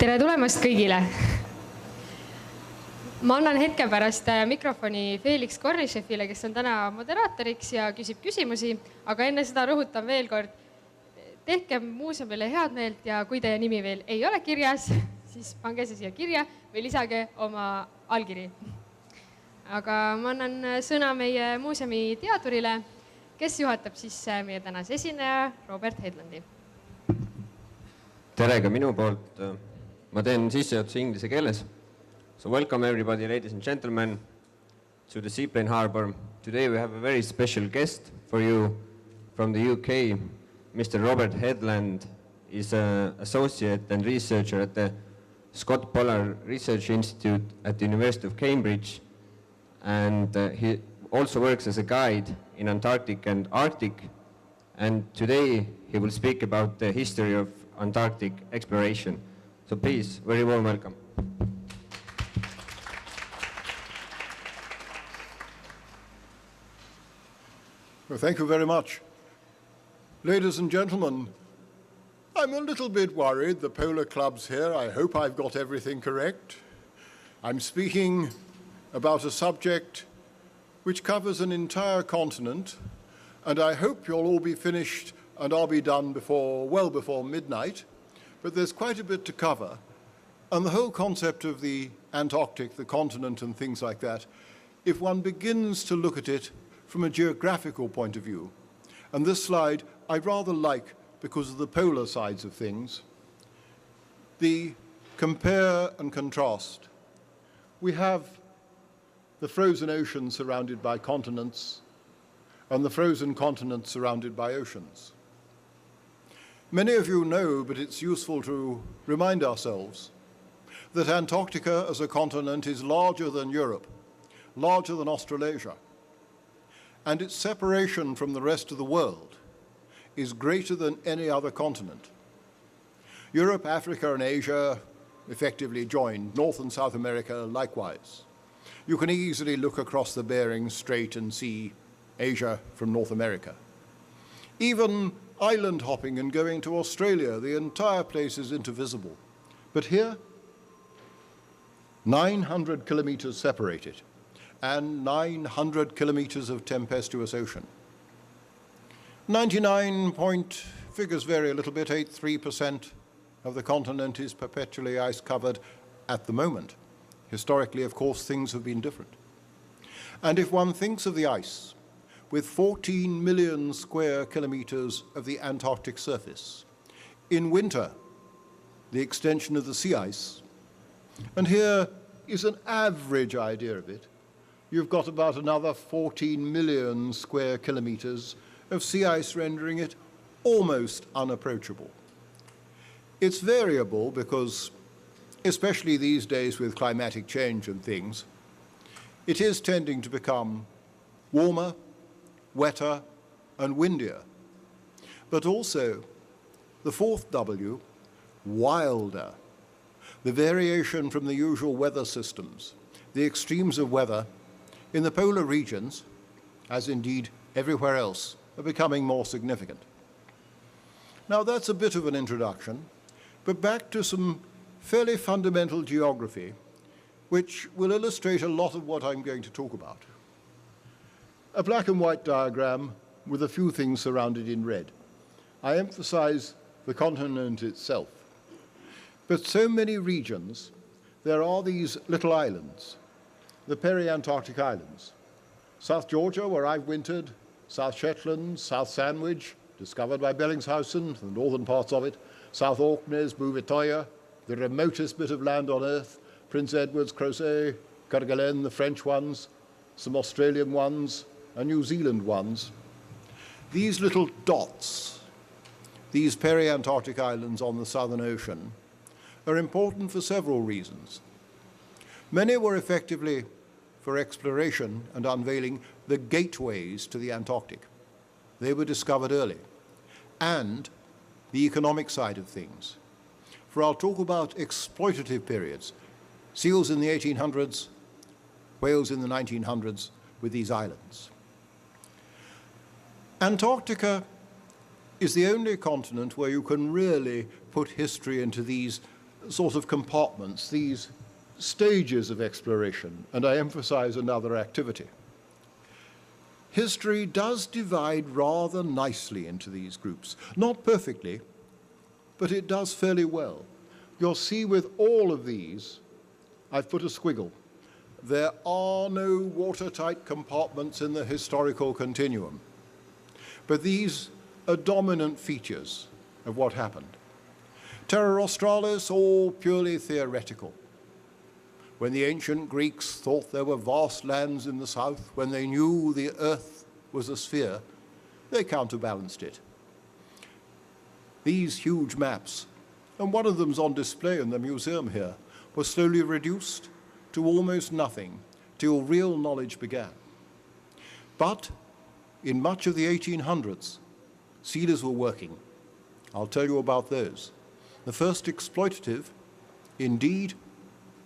Tere tulemast kõigile! Ma annan hetke pärast mikrofoni Felix Kornišefile, kes on täna moderaatoriks ja küsib küsimusi, aga enne seda rõhutan veel kord, tehke muuseumile head meelt ja kui teie nimi veel ei ole kirjas, siis pange see siia kirja või lisage oma allkiri. Aga ma annan sõna meie muuseumi teadurile, kes juhatab sisse meie tänase esineja Robert Headlandi. Tere ka minu poolt. Ma teen sissejuhatuse inglise keeles. So welcome everybody, ladies and gentlemen, to the SEAPLANE Harbour. Today we have a very special guest for you from the UK. Mr. Robert Headland is an associate and researcher at the Scott Polar Research Institute at the University of Cambridge. And he also works as a guide in Antarctic and Arctic. And today he will speak about the history of Antarctic exploration. So please, very warm welcome. Well, thank you very much. Ladies and gentlemen, I'm a little bit worried. The Polar Club's here. I hope I've got everything correct. I'm speaking about a subject which covers an entire continent, and I hope you'll all be finished and I'll be done well before midnight. But there's quite a bit to cover. And the whole concept of the Antarctic, the continent and things like that, if one begins to look at it from a geographical point of view, and this slide I rather like because of the polar sides of things, the compare and contrast. We have the frozen ocean surrounded by continents and the frozen continents surrounded by oceans. Many of you know, but it's useful to remind ourselves, that Antarctica as a continent is larger than Europe, larger than Australasia, and its separation from the rest of the world is greater than any other continent. Europe, Africa, and Asia effectively joined, North and South America likewise. You can easily look across the Bering Strait and see Asia from North America. Even island hopping and going to Australia, the entire place is intervisible. But here, 900 kilometers separated, and 900 kilometers of tempestuous ocean. figures vary a little bit, 83% of the continent is perpetually ice-covered at the moment. Historically, of course, things have been different. And if one thinks of the ice, with 14 million square kilometers of the Antarctic surface, in winter, the extension of the sea ice, and here is an average idea of it. You've got about another 14 million square kilometers of sea ice, rendering it almost unapproachable. It's variable because, especially these days with climatic change and things, it is tending to become warmer, wetter, and windier. But also, the fourth W, wilder. The variation from the usual weather systems, the extremes of weather in the polar regions, as indeed everywhere else, are becoming more significant. Now that's a bit of an introduction, but back to some fairly fundamental geography, which will illustrate a lot of what I'm going to talk about. A black and white diagram with a few things surrounded in red. I emphasize the continent itself. But so many regions, there are these little islands, the peri-Antarctic islands. South Georgia, where I've wintered, South Shetland, South Sandwich, discovered by Bellingshausen, the northern parts of it, South Orkneys, Bouvetøya, the remotest bit of land on Earth, Prince Edward's, Crozet, Kerguelen, the French ones, some Australian ones, and New Zealand ones. These little dots, these peri-Antarctic islands on the Southern Ocean, are important for several reasons. Many were effectively, for exploration and unveiling, the gateways to the Antarctic. They were discovered early. And the economic side of things. For I'll talk about exploitative periods, seals in the 1800s, whales in the 1900s with these islands. Antarctica is the only continent where you can really put history into these sort of compartments, these stages of exploration, and I emphasize another activity. History does divide rather nicely into these groups. Not perfectly, but it does fairly well. You'll see with all of these, I've put a squiggle. There are no watertight compartments in the historical continuum. But these are dominant features of what happened. Terra Australis, all purely theoretical. When the ancient Greeks thought there were vast lands in the south, when they knew the earth was a sphere, they counterbalanced it. These huge maps, and one of them's on display in the museum here, were slowly reduced to almost nothing till real knowledge began. But in much of the 1800s, sealers were working. I'll tell you about those. The first exploitative, indeed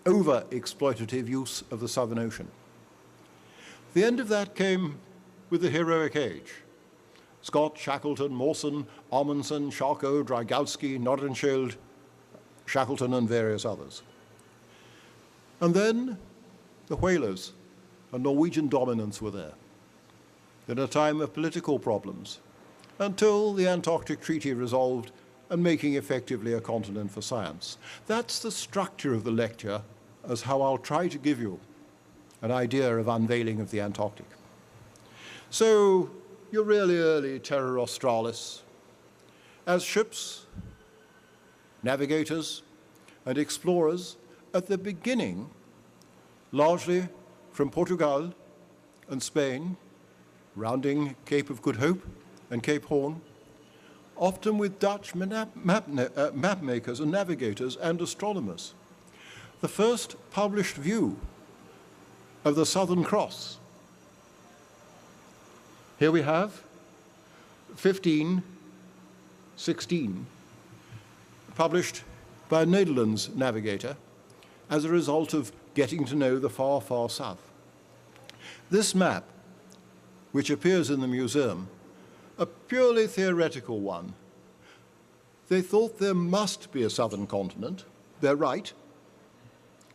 over-exploitative use of the Southern Ocean. The end of that came with the heroic age. Scott, Shackleton, Mawson, Amundsen, Charcot, Drygalski, Nordenskiöld, Shackleton, and various others. And then the whalers and Norwegian dominance were there in a time of political problems until the Antarctic Treaty resolved and making effectively a continent for science. That's the structure of the lecture as how I'll try to give you an idea of unveiling of the Antarctic. So your really early Terra Australis, as ships, navigators, and explorers at the beginning, largely from Portugal and Spain, rounding Cape of Good Hope and Cape Horn, often with Dutch map makers and navigators and astronomers. The first published view of the Southern Cross. Here we have 1516, published by a Netherlands navigator as a result of getting to know the far, far south. This map, which appears in the museum, a purely theoretical one. They thought there must be a southern continent. They're right,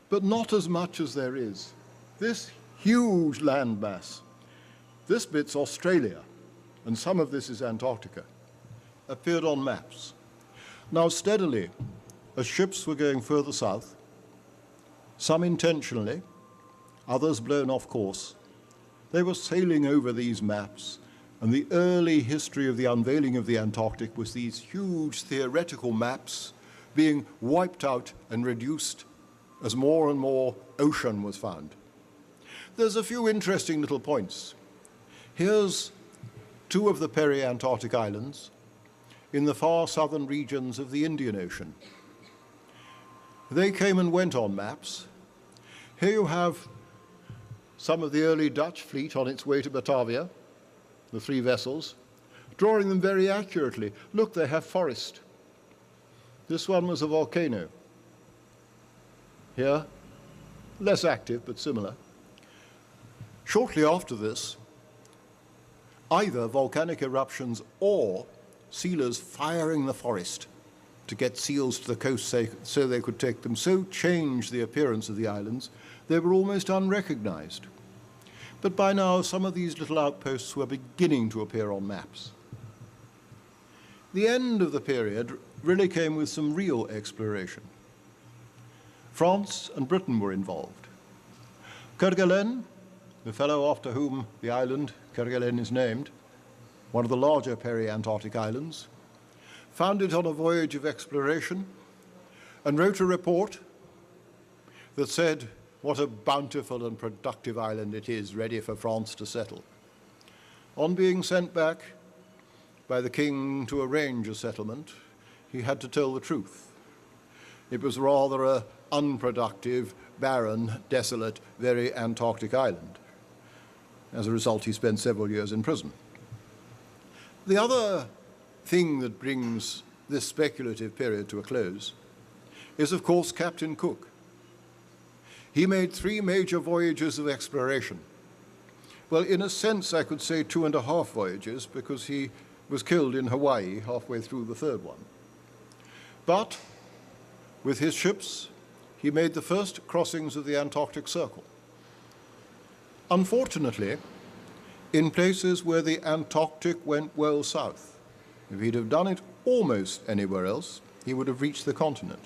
but not as much as there is. This huge landmass, this bit's Australia, and some of this is Antarctica, appeared on maps. Now steadily, as ships were going further south, some intentionally, others blown off course, they were sailing over these maps, and the early history of the unveiling of the Antarctic was these huge theoretical maps being wiped out and reduced as more and more ocean was found. There's a few interesting little points. Here's two of the peri-Antarctic islands in the far southern regions of the Indian Ocean. They came and went on maps. Here you have some of the early Dutch fleet on its way to Batavia, the three vessels, drawing them very accurately. Look, they have forest. This one was a volcano. Here, less active, but similar. Shortly after this, either volcanic eruptions or sealers firing the forest to get seals to the coast so they could take them, so changed the appearance of the islands, they were almost unrecognized. But by now, some of these little outposts were beginning to appear on maps. The end of the period really came with some real exploration. France and Britain were involved. Kerguelen, the fellow after whom the island Kerguelen is named, one of the larger peri-Antarctic islands, found it on a voyage of exploration and wrote a report that said what a bountiful and productive island it is, ready for France to settle. On being sent back by the king to arrange a settlement, he had to tell the truth. It was rather an unproductive, barren, desolate, very Antarctic island. As a result, he spent several years in prison. The other thing that brings this speculative period to a close is, of course, Captain Cook. He made 3 major voyages of exploration. Well, in a sense, I could say 2.5 voyages, because he was killed in Hawaii halfway through the 3rd one. But With his ships, he made the first crossings of the Antarctic Circle. Unfortunately, in places where the Antarctic went well south. If he'd have done it almost anywhere else, he would have reached the continent.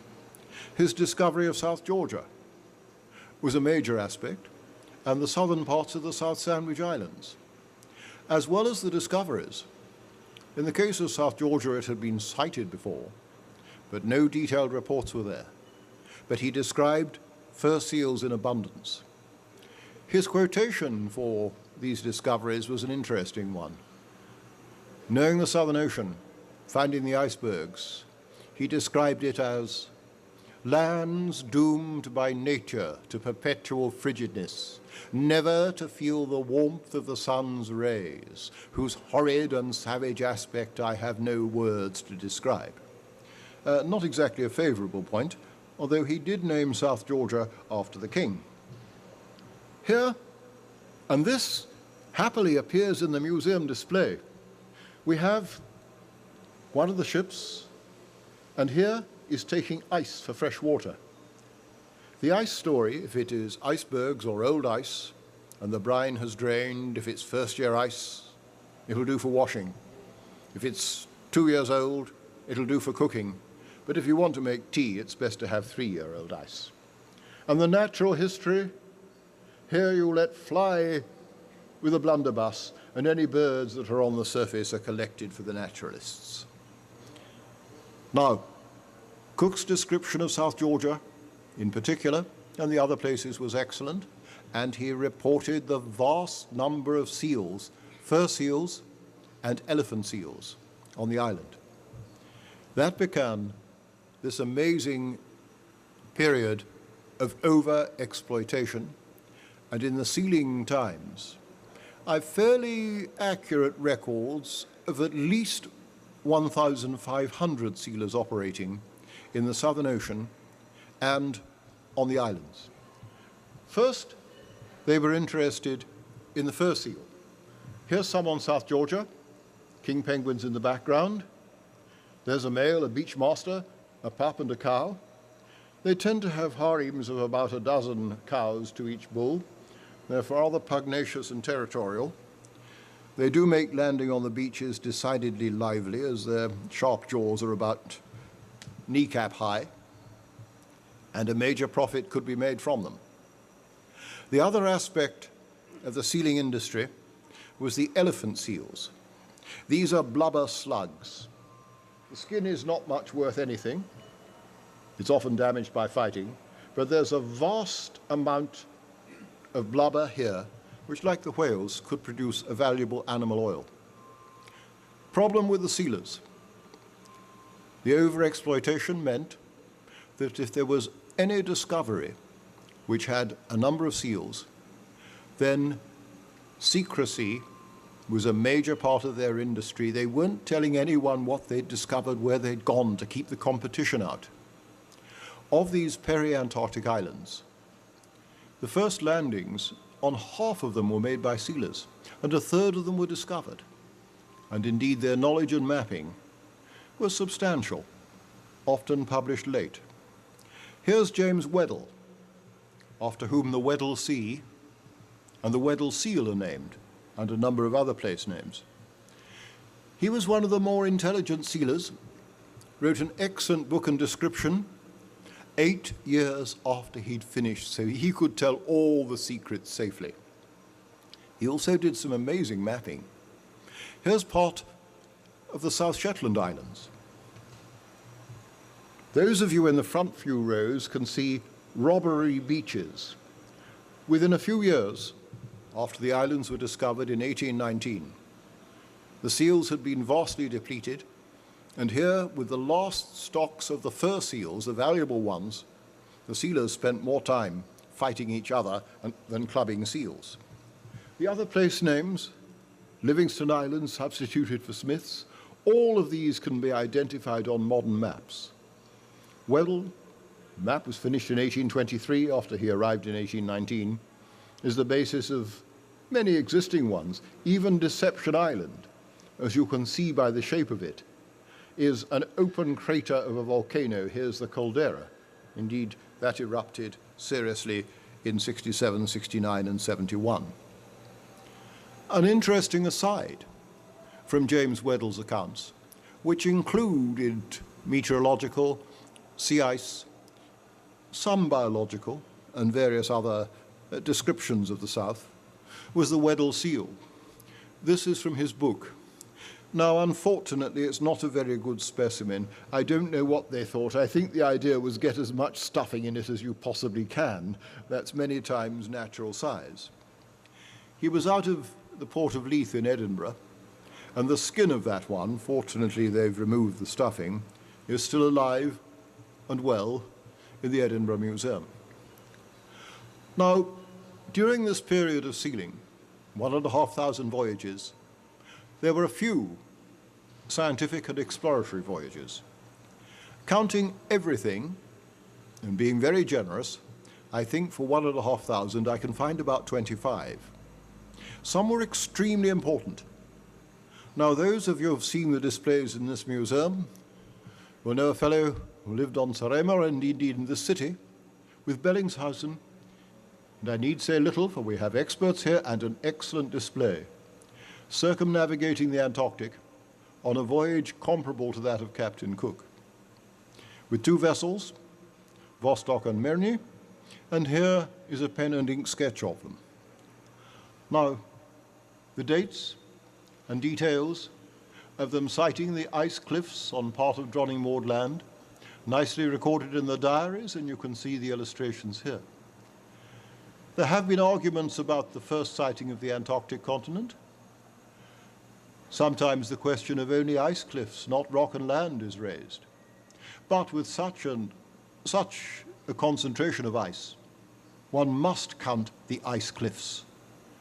His discovery of South Georgia was a major aspect, and the southern parts of the South Sandwich Islands. As well as the discoveries, in the case of South Georgia, it had been sighted before, but no detailed reports were there. But he described fur seals in abundance. His quotation for these discoveries was an interesting one. Knowing the Southern Ocean, finding the icebergs, he described it as lands doomed by nature to perpetual frigidness, never to feel the warmth of the sun's rays, whose horrid and savage aspect I have no words to describe. Not exactly a favorable point, although he did name South Georgia after the king. Here, and this happily appears in the museum display, we have one of the ships, and here is taking ice for fresh water. The ice story, if it is icebergs or old ice, and the brine has drained, if it's first-year ice, it'll do for washing. If it's 2 years old, it'll do for cooking. But if you want to make tea, it's best to have 3-year-old ice. And the natural history, here you let fly with a blunderbuss, and any birds that are on the surface are collected for the naturalists. Now, Cook's description of South Georgia, in particular, and the other places was excellent, and he reported the vast number of seals, fur seals and elephant seals on the island. That began this amazing period of over-exploitation, and in the sealing times, I've fairly accurate records of at least 1,500 sealers operating in the Southern Ocean and on the islands. First, they were interested in the fur seal. Here's some on South Georgia, king penguins in the background. There's a male, a beach master, a pup and a cow. They tend to have harems of about a dozen cows to each bull. They're rather pugnacious and territorial. They do make landing on the beaches decidedly lively, as their sharp jaws are about kneecap high, and a major profit could be made from them. The other aspect of the sealing industry was the elephant seals. These are blubber slugs. The skin is not much worth anything. It's often damaged by fighting, but there's a vast amount of blubber here, which, like the whales, could produce a valuable animal oil. Problem with the sealers. The overexploitation meant that if there was any discovery which had a number of seals, then secrecy was a major part of their industry. They weren't telling anyone what they'd discovered, where they'd gone, to keep the competition out. Of these peri-Antarctic islands, the first landings on half of them were made by sealers, and a third of them were discovered. And indeed, their knowledge and mapping was substantial, often published late. Here's James Weddell, after whom the Weddell Sea and the Weddell Seal are named, and a number of other place names. He was one of the more intelligent sealers, wrote an excellent book and description 8 years after he'd finished, so he could tell all the secrets safely. He also did some amazing mapping. Here's part of the South Shetland Islands. Those of you in the front few rows can see robbery beaches. Within a few years, after the islands were discovered in 1819, the seals had been vastly depleted, and here, with the last stocks of the fur seals, the valuable ones, the sealers spent more time fighting each other than clubbing seals. The other place names, Livingston Island substituted for Smiths, all of these can be identified on modern maps. Weddell, the map was finished in 1823 after he arrived in 1819, is the basis of many existing ones. Even Deception Island, as you can see by the shape of it, is an open crater of a volcano. Here's the caldera. Indeed, that erupted seriously in 67, 69, and 71. An interesting aside from James Weddell's accounts, which included meteorological, sea ice, some biological, and various other descriptions of the South, was the Weddell seal. This is from his book. Now, unfortunately, it's not a very good specimen. I don't know what they thought. I think the idea was get as much stuffing in it as you possibly can. That's many times natural size. He was out of the port of Leith in Edinburgh, and the skin of that one, fortunately they've removed the stuffing, is still alive and well in the Edinburgh Museum. Now, during this period of sealing, 1,500 voyages, there were a few scientific and exploratory voyages. Counting everything, and being very generous, I think for 1,500 I can find about 25. Some were extremely important. Now, those of you who have seen the displays in this museum will know a fellow who lived on Sarema and indeed in this city with Bellingshausen. And I need say little, for we have experts here and an excellent display, circumnavigating the Antarctic on a voyage comparable to that of Captain Cook, with two vessels, Vostok and Mirny, and here is a pen and ink sketch of them. Now, the dates and details of them sighting the ice cliffs on part of Dronningmord Land, nicely recorded in the diaries, and you can see the illustrations here. There have been arguments about the first sighting of the Antarctic continent. Sometimes the question of only ice cliffs, not rock and land, is raised. But with such a concentration of ice, one must count the ice cliffs.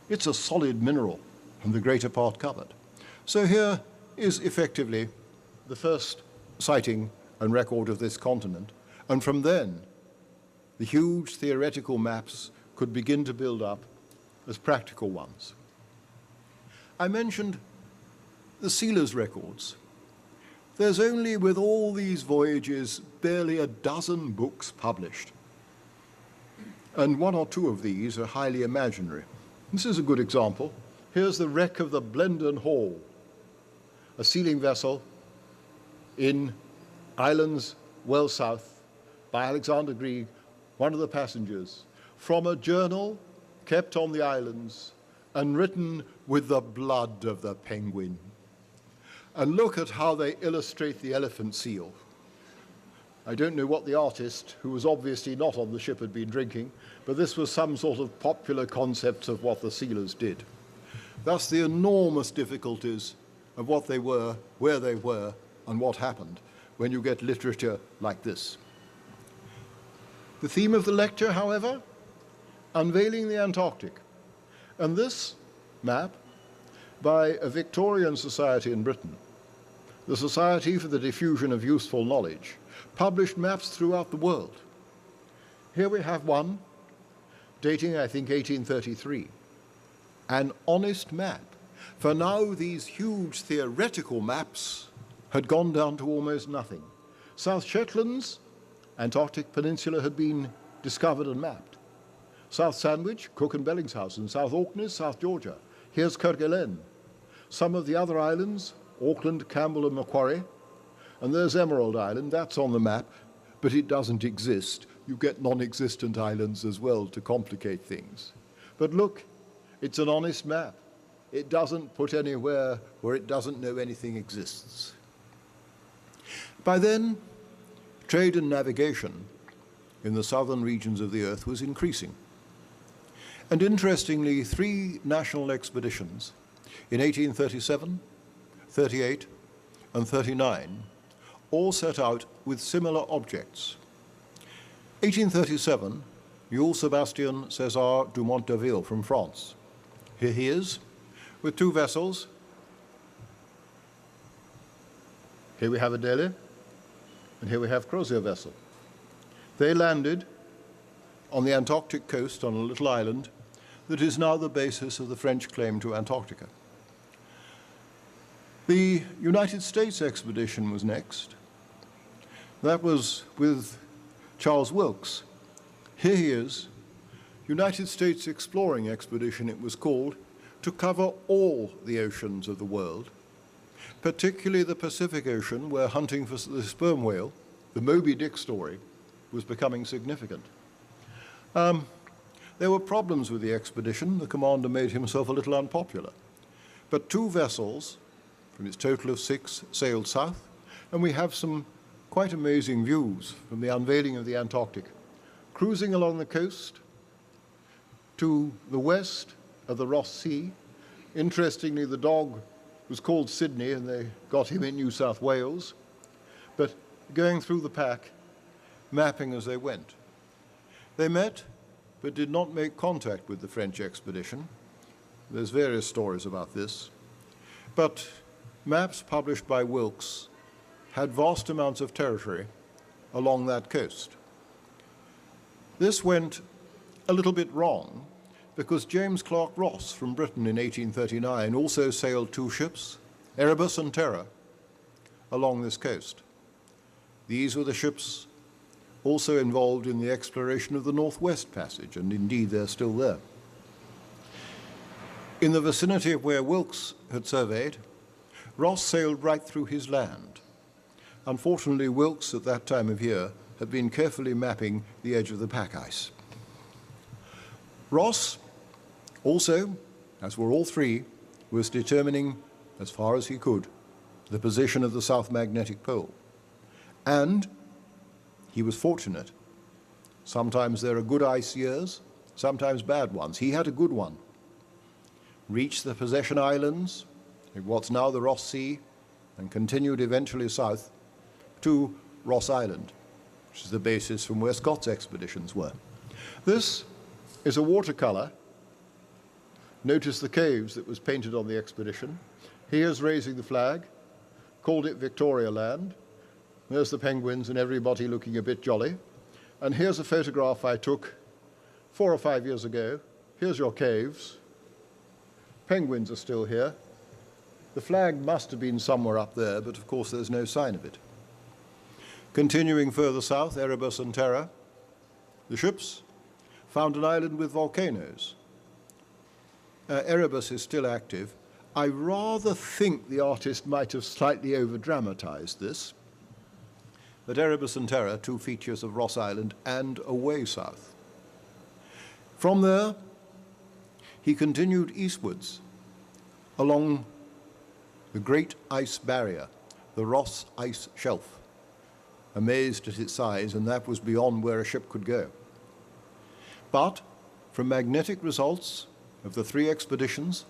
It's a solid mineral, and the greater part covered. So here is effectively the first sighting and record of this continent. And from then, the huge theoretical maps could begin to build up as practical ones. I mentioned the sealers' records. There's only, with all these voyages, barely a dozen books published. And one or two of these are highly imaginary. This is a good example. Here's the wreck of the Blendon Hall, a sealing vessel in islands well south by Alexander Grieg, one of the passengers, from a journal kept on the islands and written with the blood of the penguin. And look at how they illustrate the elephant seal. I don't know what the artist, who was obviously not on the ship, had been drinking, but this was some sort of popular concept of what the sealers did. Thus, the enormous difficulties of what they were, where they were, and what happened when you get literature like this. The theme of the lecture, however, Unveiling the Antarctic. And this map, by a Victorian society in Britain, the Society for the Diffusion of Useful Knowledge, published maps throughout the world. Here we have one dating, I think, 1833. An honest map, for now these huge theoretical maps had gone down to almost nothing. South Shetland's Antarctic Peninsula had been discovered and mapped. South Sandwich, Cook and Bellingshausen, South Orkneys, South Georgia. Here's Kerguelen. Some of the other islands, Auckland, Campbell and Macquarie, and there's Emerald Island, that's on the map, but it doesn't exist. You get non-existent islands as well to complicate things. But look, it's an honest map. It doesn't put anywhere where it doesn't know anything exists. By then, trade and navigation in the southern regions of the Earth was increasing. And interestingly, 3 national expeditions in 1837, 38, and 39 all set out with similar objects. 1837, Jules Sébastien César Dumont d'Urville from France. Here he is, with 2 vessels. Here we have Adèle, and here we have Crozier vessel. They landed on the Antarctic coast on a little island that is now the basis of the French claim to Antarctica. The United States expedition was next. That was with Charles Wilkes. Here he is, United States Exploring Expedition it was called, to cover all the oceans of the world, particularly the Pacific Ocean, where hunting for the sperm whale, the Moby Dick story, was becoming significant. There were problems with the expedition. The commander made himself a little unpopular. But 2 vessels, from its total of 6, sailed south, and we have some quite amazing views from the unveiling of the Antarctic. Cruising along the coast to the west of the Ross Sea. Interestingly, the dog was called Sydney, and they got him in New South Wales, but going through the pack, mapping as they went. They met, but did not make contact with the French expedition. There's various stories about this. But maps published by Wilkes had vast amounts of territory along that coast. This went a little bit wrong because James Clark Ross from Britain in 1839 also sailed 2 ships, Erebus and Terror, along this coast. These were the ships also involved in the exploration of the Northwest Passage, and indeed they're still there. In the vicinity of where Wilkes had surveyed, Ross sailed right through his land. Unfortunately, Wilkes at that time of year had been carefully mapping the edge of the pack ice. Ross also, as were all 3, was determining, as far as he could, the position of the South Magnetic Pole. And he was fortunate. Sometimes there are good ice years, sometimes bad ones. He had a good one. Reached the Possession Islands, in what's now the Ross Sea, and continued eventually south to Ross Island, which is the basis from where Scott's expeditions were. This is a watercolor. Notice the caves that was painted on the expedition. Here's raising the flag, called it Victoria Land. There's the penguins and everybody looking a bit jolly. And here's a photograph I took 4 or 5 years ago. Here's your caves. Penguins are still here. The flag must have been somewhere up there, but of course there's no sign of it. Continuing further south, Erebus and Terror, the ships found an island with volcanoes. Erebus is still active. I rather think the artist might have slightly over-dramatized this, but Erebus and Terror, 2 features of Ross Island, and away south. From there, he continued eastwards along the Great Ice Barrier, the Ross Ice Shelf, amazed at its size, and that was beyond where a ship could go. But from magnetic results of the 3 expeditions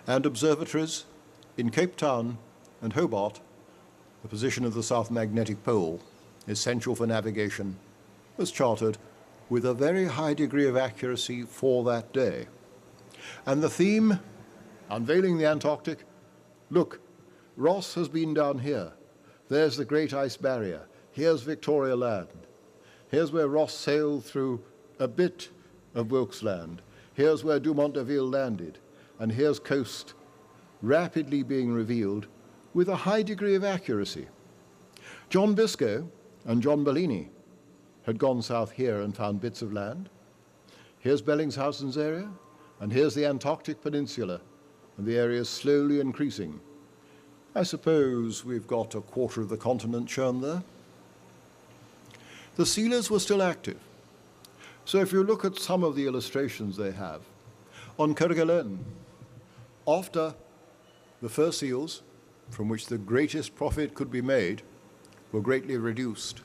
and observatories in Cape Town and Hobart, the position of the South Magnetic Pole, essential for navigation, was charted with a very high degree of accuracy for that day. And the theme, unveiling the Antarctic, look, Ross has been down here. There's the Great Ice Barrier. Here's Victoria Land. Here's where Ross sailed through a bit of Wilkes Land. Here's where Dumont d'Urville landed. And here's coast rapidly being revealed with a high degree of accuracy. John Biscoe and John Bellini had gone south here and found bits of land. Here's Bellingshausen's area, and here's the Antarctic Peninsula, and the area is slowly increasing. I suppose we've got a quarter of the continent shown there. The sealers were still active. So if you look at some of the illustrations they have, on Kerguelen, after the fur seals, from which the greatest profit could be made, were greatly reduced,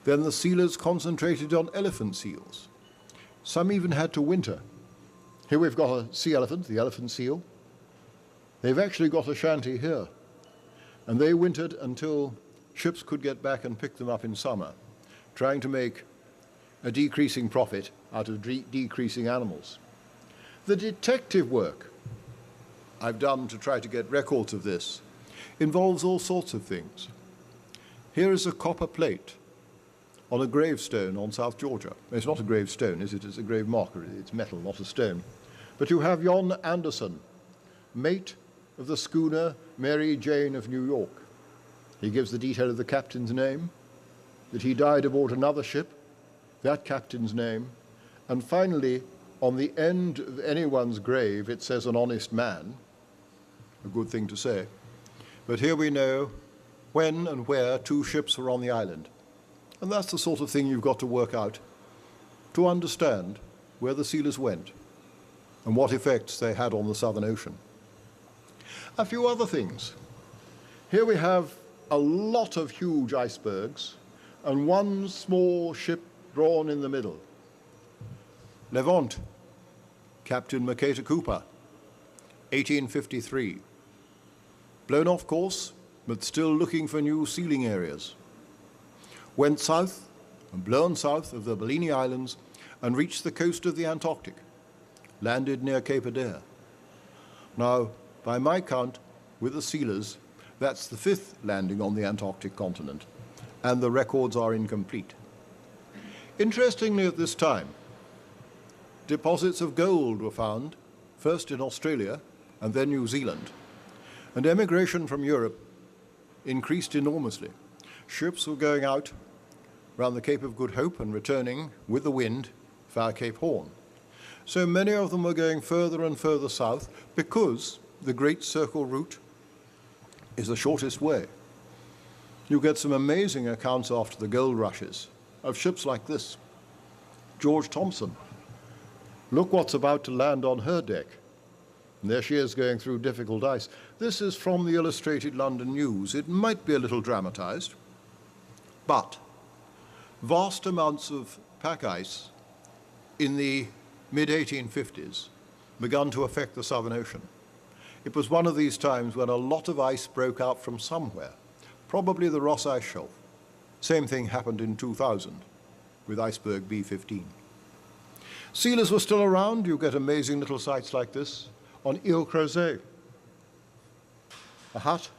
then the sealers concentrated on elephant seals. Some even had to winter. Here we've got a sea elephant, the elephant seal. They've actually got a shanty here, and they wintered until ships could get back and pick them up in summer, trying to make a decreasing profit out of decreasing animals. The detective work I've done to try to get records of this involves all sorts of things. Here is a copper plate on a gravestone on South Georgia. It's not a gravestone, is it? It's a grave marker. It's metal, not a stone. But you have John Anderson, mate of the schooner Mary Jane of New York. He gives the detail of the captain's name, that he died aboard another ship that captain's name, and finally, on the end of anyone's grave, it says an honest man, a good thing to say. But here we know when and where 2 ships were on the island. And that's the sort of thing you've got to work out to understand where the sealers went and what effects they had on the Southern Ocean. A few other things. Here we have a lot of huge icebergs and one small ship drawn in the middle. Levant, Captain Mercator Cooper, 1853. Blown off course, but still looking for new sealing areas. Went south and blown south of the Bellini Islands and reached the coast of the Antarctic. Landed near Cape Adare. Now, by my count, with the sealers, that's the 5th landing on the Antarctic continent, and the records are incomplete. Interestingly, at this time, deposits of gold were found, first in Australia and then New Zealand, and emigration from Europe increased enormously. Ships were going out round the Cape of Good Hope and returning with the wind via Cape Horn. So many of them were going further and further south because the Great Circle route is the shortest way. You get some amazing accounts after the gold rushes of ships like this. George Thompson. Look what's about to land on her deck. And there she is going through difficult ice. This is from the Illustrated London News. It might be a little dramatized, but vast amounts of pack ice in the mid-1850s begun to affect the Southern Ocean. It was one of these times when a lot of ice broke out from somewhere, probably the Ross Ice Shelf. Same thing happened in 2000 with iceberg B15. Sealers were still around. You get amazing little sites like this on Ile Crozet. A hut,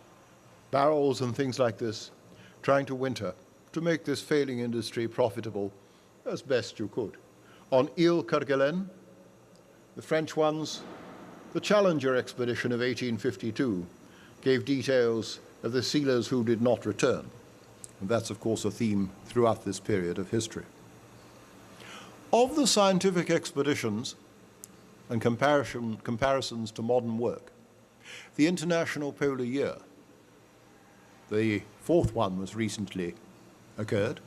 barrels and things like this, trying to winter to make this failing industry profitable as best you could. On Ile Kerguelen, the French ones, the Challenger expedition of 1852 gave details of the sealers who did not return. And that's, of course, a theme throughout this period of history. Of the scientific expeditions and comparisons to modern work, the International Polar Year, the 4th one was recently occurred.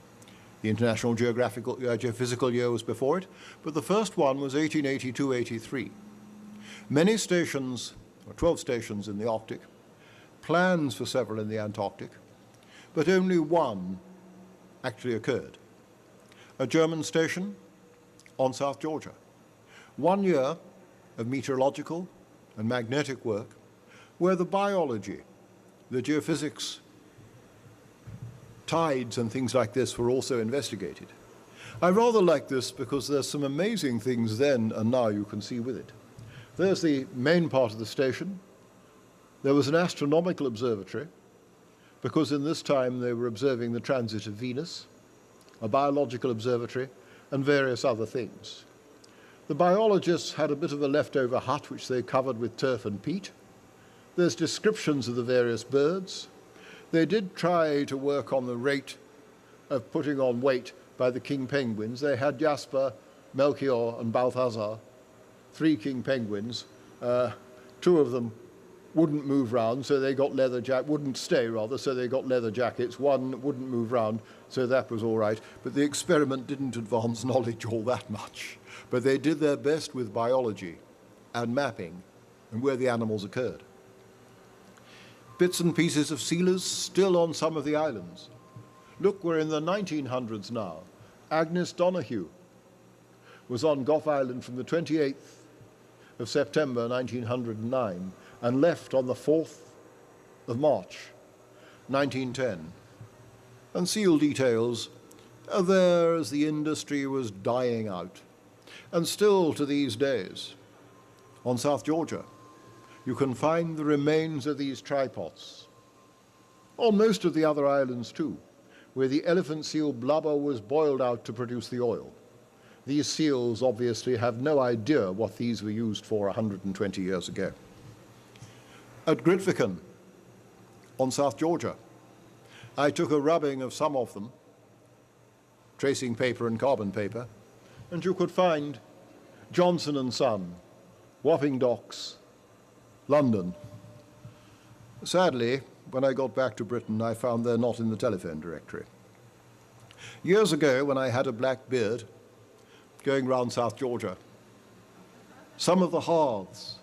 The International Geophysical Year was before it, but the first one was 1882-83. Many stations, or 12 stations in the Arctic, plans for several in the Antarctic, but only one actually occurred. A German station on South Georgia. 1 year of meteorological and magnetic work where the biology, the geophysics, tides and things like this were also investigated. I rather like this because there's some amazing things then and now you can see with it. There's the main part of the station. There was an astronomical observatory because in this time they were observing the transit of Venus, a biological observatory, and various other things. The biologists had a bit of a leftover hut which they covered with turf and peat. There's descriptions of the various birds. They did try to work on the rate of putting on weight by the king penguins. They had Jasper, Melchior, and Balthazar, 3 king penguins. 2 of them wouldn't move round, so they got wouldn't stay rather, so they got leather jackets. 1 wouldn't move round, so that was all right. But the experiment didn't advance knowledge all that much. But they did their best with biology and mapping and where the animals occurred. Bits and pieces of sealers still on some of the islands. Look, we're in the 1900s now. Agnes Donahue was on Gough Island from the 28th of September 1909 and left on the 4th of March 1910. And seal details are there as the industry was dying out. And still to these days, on South Georgia, you can find the remains of these tripods. On most of the other islands too, where the elephant seal blubber was boiled out to produce the oil. These seals obviously have no idea what these were used for 120 years ago. At Grytviken, on South Georgia, I took a rubbing of some of them, tracing paper and carbon paper, and you could find Johnson and Son, Wapping Docks, London. Sadly, when I got back to Britain, I found they're not in the telephone directory. Years ago, when I had a black beard, going round South Georgia, some of the hearths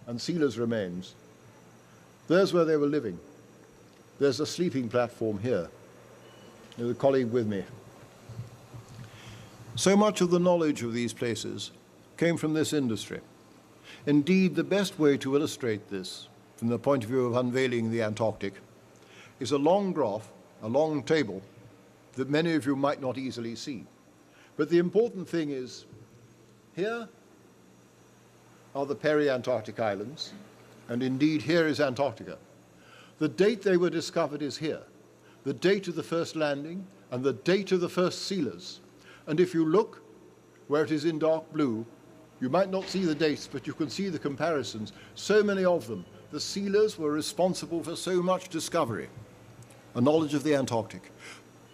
and sealers' remains, there's where they were living. There's a sleeping platform here. There's a colleague with me. So much of the knowledge of these places came from this industry. Indeed, the best way to illustrate this, from the point of view of unveiling the Antarctic, is a long graph, a long table, that many of you might not easily see. But the important thing is, here are the peri-Antarctic islands, and indeed here is Antarctica. The date they were discovered is here, the date of the first landing and the date of the first sealers. And if you look where it is in dark blue, you might not see the dates, but you can see the comparisons. So many of them. The sealers were responsible for so much discovery, a knowledge of the Antarctic,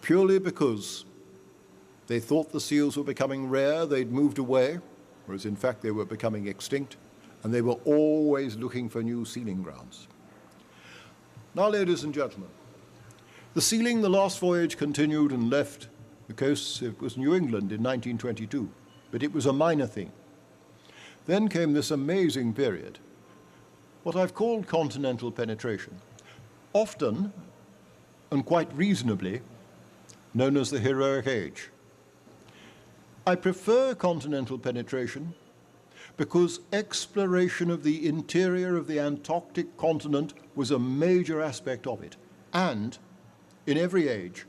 purely because they thought the seals were becoming rare, they'd moved away, whereas in fact they were becoming extinct, and they were always looking for new sealing grounds. Now, ladies and gentlemen, the sealing, the last voyage continued and left the coasts. It was New England in 1922, but it was a minor thing. Then came this amazing period, what I've called continental penetration, often, and quite reasonably, known as the heroic age. I prefer continental penetration because exploration of the interior of the Antarctic continent was a major aspect of it. And in every age,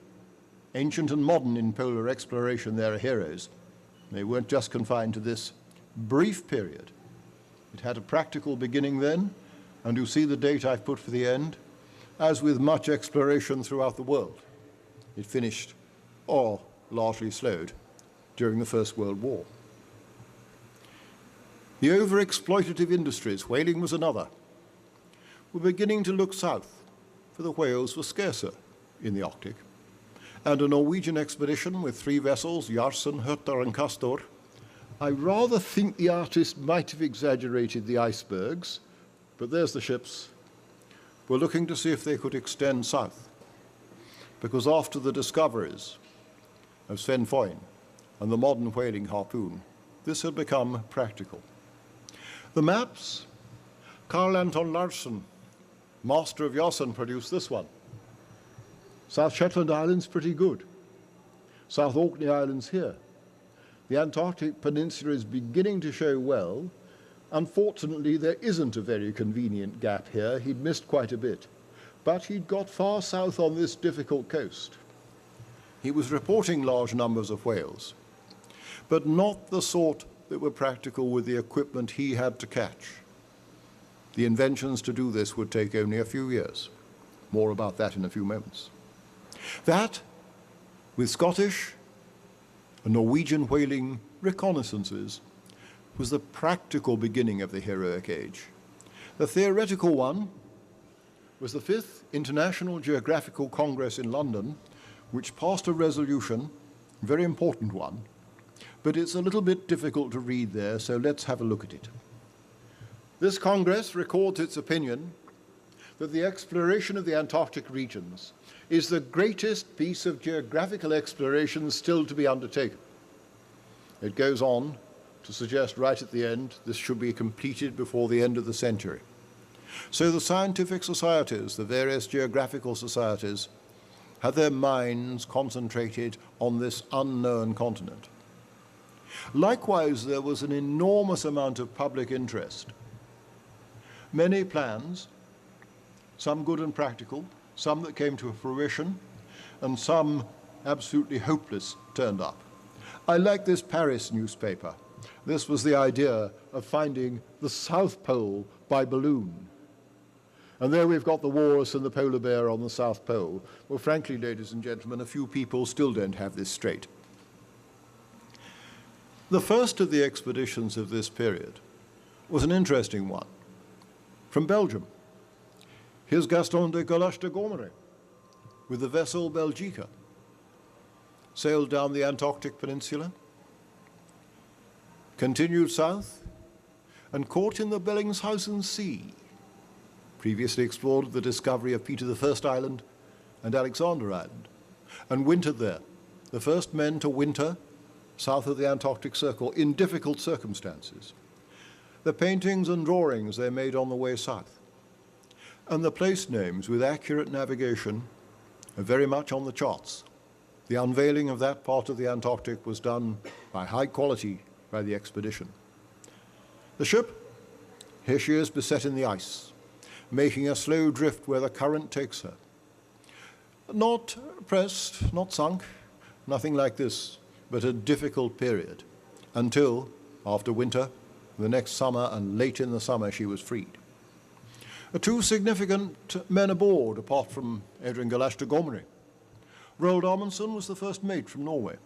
ancient and modern in polar exploration, there are heroes. They weren't just confined to this brief period. It had a practical beginning then, and you see the date I've put for the end. As with much exploration throughout the world, it finished, or largely slowed, during the First World War. The over-exploitative industries, whaling was another, were beginning to look south, for the whales were scarcer in the Arctic. And a Norwegian expedition with 3 vessels, Jarsen, Hurtar, and Castor, I rather think the artist might have exaggerated the icebergs, but there's the ships, were looking to see if they could extend south. Because after the discoveries of Sven Foyn and the modern whaling harpoon, this had become practical. The maps, Carl Anton Larsen, master of Jarsen, produced this one. South Shetland Islands, pretty good. South Orkney Islands here. The Antarctic Peninsula is beginning to show well. Unfortunately, there isn't a very convenient gap here. He'd missed quite a bit. But he'd got far south on this difficult coast. He was reporting large numbers of whales, but not the sort that were practical with the equipment he had to catch. The inventions to do this would take only a few years. More about that in a few moments. That, with Scottish and Norwegian whaling reconnaissances, was the practical beginning of the heroic age. The theoretical one was the 5th International Geographical Congress in London, which passed a resolution, a very important one, but it's a little bit difficult to read there, so let's have a look at it. This Congress records its opinion that the exploration of the Antarctic regions is the greatest piece of geographical exploration still to be undertaken. It goes on to suggest right at the end this should be completed before the end of the century. So the scientific societies, the various geographical societies, had their minds concentrated on this unknown continent. Likewise, there was an enormous amount of public interest. Many plans, some good and practical, some that came to fruition, and some absolutely hopeless turned up. I like this Paris newspaper. This was the idea of finding the South Pole by balloon. And there we've got the walrus and the polar bear on the South Pole. Well, frankly, ladies and gentlemen, a few people still don't have this straight. The first of the expeditions of this period was an interesting one, from Belgium. Here's Gaston de Galache de Gomery with the vessel Belgica. sailed down the Antarctic Peninsula, continued south, and caught in the Bellingshausen Sea, previously explored with the discovery of Peter I Island and Alexander Island, and wintered there, the first men to winter south of the Antarctic Circle in difficult circumstances. The paintings and drawings they made on the way south, and the place names with accurate navigation are very much on the charts. The unveiling of that part of the Antarctic was done by high quality by the expedition. The ship, here she is beset in the ice, making a slow drift where the current takes her. Not pressed, not sunk, nothing like this, but a difficult period, until, after winter, the next summer and late in the summer, she was freed. Two significant men aboard, apart from Adrian Galashta Gormary. Roald Amundsen was the first mate from Norway.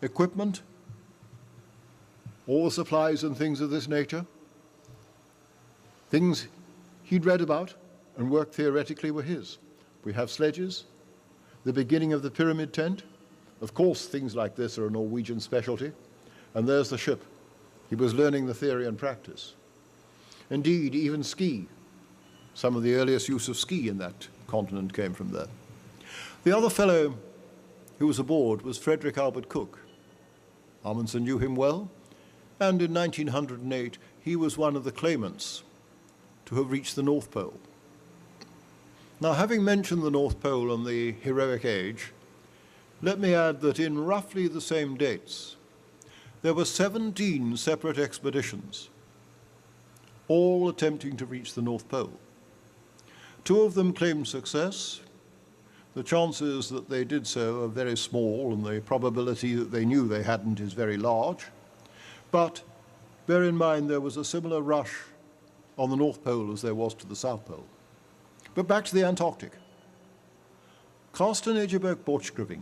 Equipment, all the supplies and things of this nature, things he'd read about and worked theoretically were his. We have sledges, the beginning of the pyramid tent. Of course, things like this are a Norwegian specialty. And there's the ship. He was learning the theory and practice. Indeed, even ski. Some of the earliest use of ski in that continent came from there. The other fellow who was aboard was Frederick Albert Cook. Amundsen knew him well, and in 1908 he was one of the claimants to have reached the North Pole. Now, having mentioned the North Pole and the heroic age, let me add that in roughly the same dates, there were 17 separate expeditions, all attempting to reach the North Pole. 2 of them claimed success. The chances that they did so are very small, and the probability that they knew they hadn't is very large. But bear in mind there was a similar rush on the North Pole as there was to the South Pole. But back to the Antarctic. Carsten Egeberg Borchgrevink.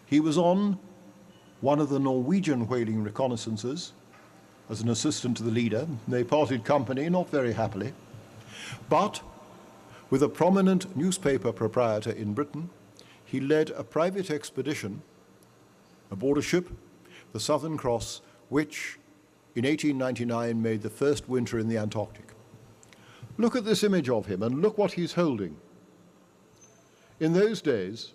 He was on one of the Norwegian whaling reconnaissances as an assistant to the leader. They parted company, not very happily. But with a prominent newspaper proprietor in Britain, he led a private expedition aboard a ship, the Southern Cross, which in 1899 made the first winter in the Antarctic. Look at this image of him and look what he's holding. In those days,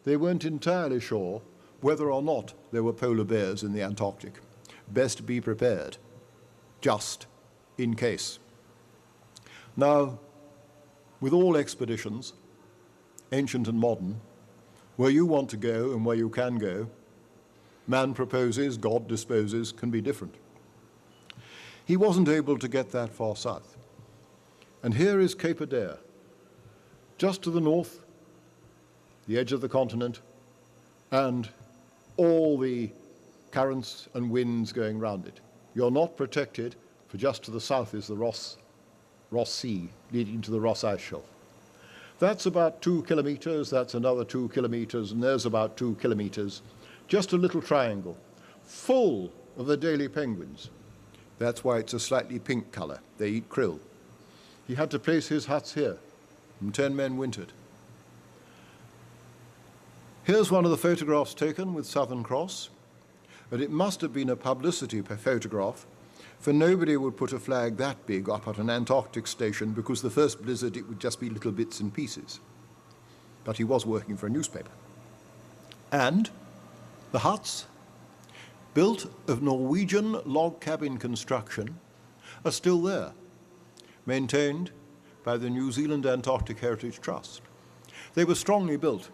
they weren't entirely sure whether or not there were polar bears in the Antarctic. Best be prepared, just in case. Now, with all expeditions, ancient and modern, where you want to go and where you can go, man proposes, God disposes, can be different. He wasn't able to get that far south. And here is Cape Adare, just to the north, the edge of the continent, and all the currents and winds going round it. You're not protected, for just to the south is the Ross Sea, leading to the Ross Ice Shelf. That's about 2 kilometers, that's another 2 kilometers, and there's about 2 kilometers. Just a little triangle, full of Adelie penguins. That's why it's a slightly pink color. They eat krill. He had to place his huts here, and 10 men wintered. Here's one of the photographs taken with Southern Cross, but it must have been a publicity photograph, for nobody would put a flag that big up at an Antarctic station, because the first blizzard it would just be little bits and pieces. But he was working for a newspaper. And the huts, built of Norwegian log cabin construction, are still there, maintained by the New Zealand Antarctic Heritage Trust. They were strongly built,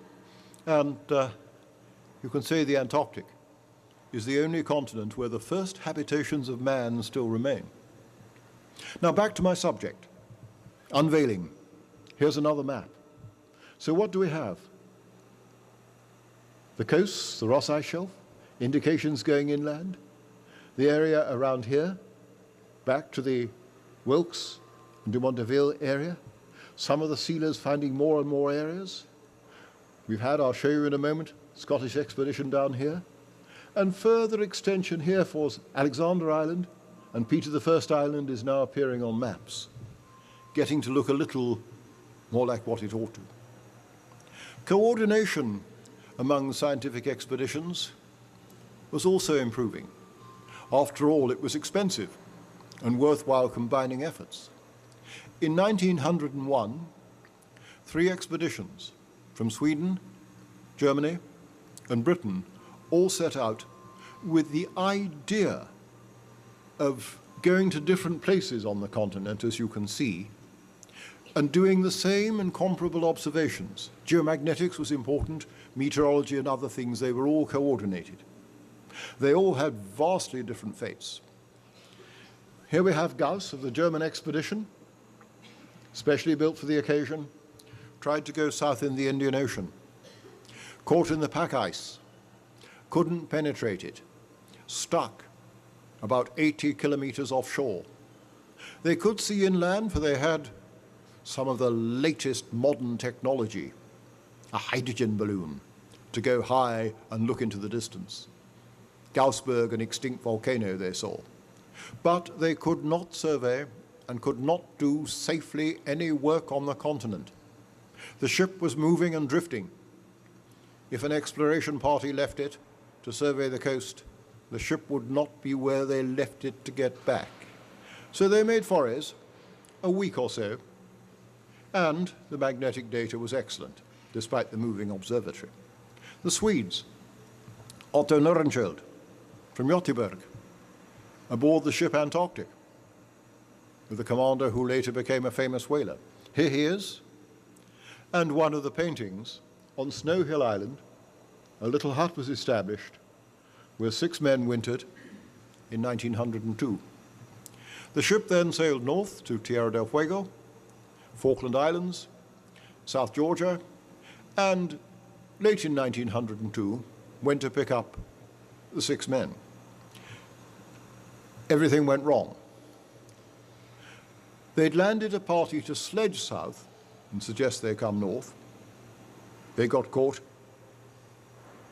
and you can say the Antarctic is the only continent where the first habitations of man still remain. Now back to my subject, unveiling. Here's another map. So what do we have? The coasts, the Ross Ice Shelf, indications going inland, the area around here, back to the Wilkes and de Monteville area, some of the sealers finding more and more areas. We've had, I'll show you in a moment, Scottish expedition down here, and further extension here for Alexander Island, and Peter I Island is now appearing on maps, getting to look a little more like what it ought to. Coordination among scientific expeditions was also improving. After all, it was expensive and worthwhile combining efforts. In 1901, 3 expeditions from Sweden, Germany, and Britain all set out with the idea of going to different places on the continent, as you can see, and doing the same and comparable observations. Geomagnetics was important, meteorology and other things, they were all coordinated. They all had vastly different fates. Here we have Gauss of the German expedition, specially built for the occasion, tried to go south in the Indian Ocean, caught in the pack ice, couldn't penetrate it, stuck about 80 kilometers offshore. They could see inland, for they had some of the latest modern technology, a hydrogen balloon to go high and look into the distance. Gaussberg, an extinct volcano, they saw. But they could not survey and could not do safely any work on the continent. The ship was moving and drifting. If an exploration party left it to survey the coast, the ship would not be where they left it to get back. So they made forays, a week or so, and the magnetic data was excellent, despite the moving observatory. The Swedes, Otto Nordenskiöld from Göteborg, aboard the ship Antarctic, with the commander who later became a famous whaler. Here he is, and one of the paintings on Snow Hill Island, a little hut was established where 6 men wintered in 1902. The ship then sailed north to Tierra del Fuego, Falkland Islands, South Georgia, and late in 1902 went to pick up the 6 men. Everything went wrong. They'd landed a party to sledge south and suggest they come north. They got caught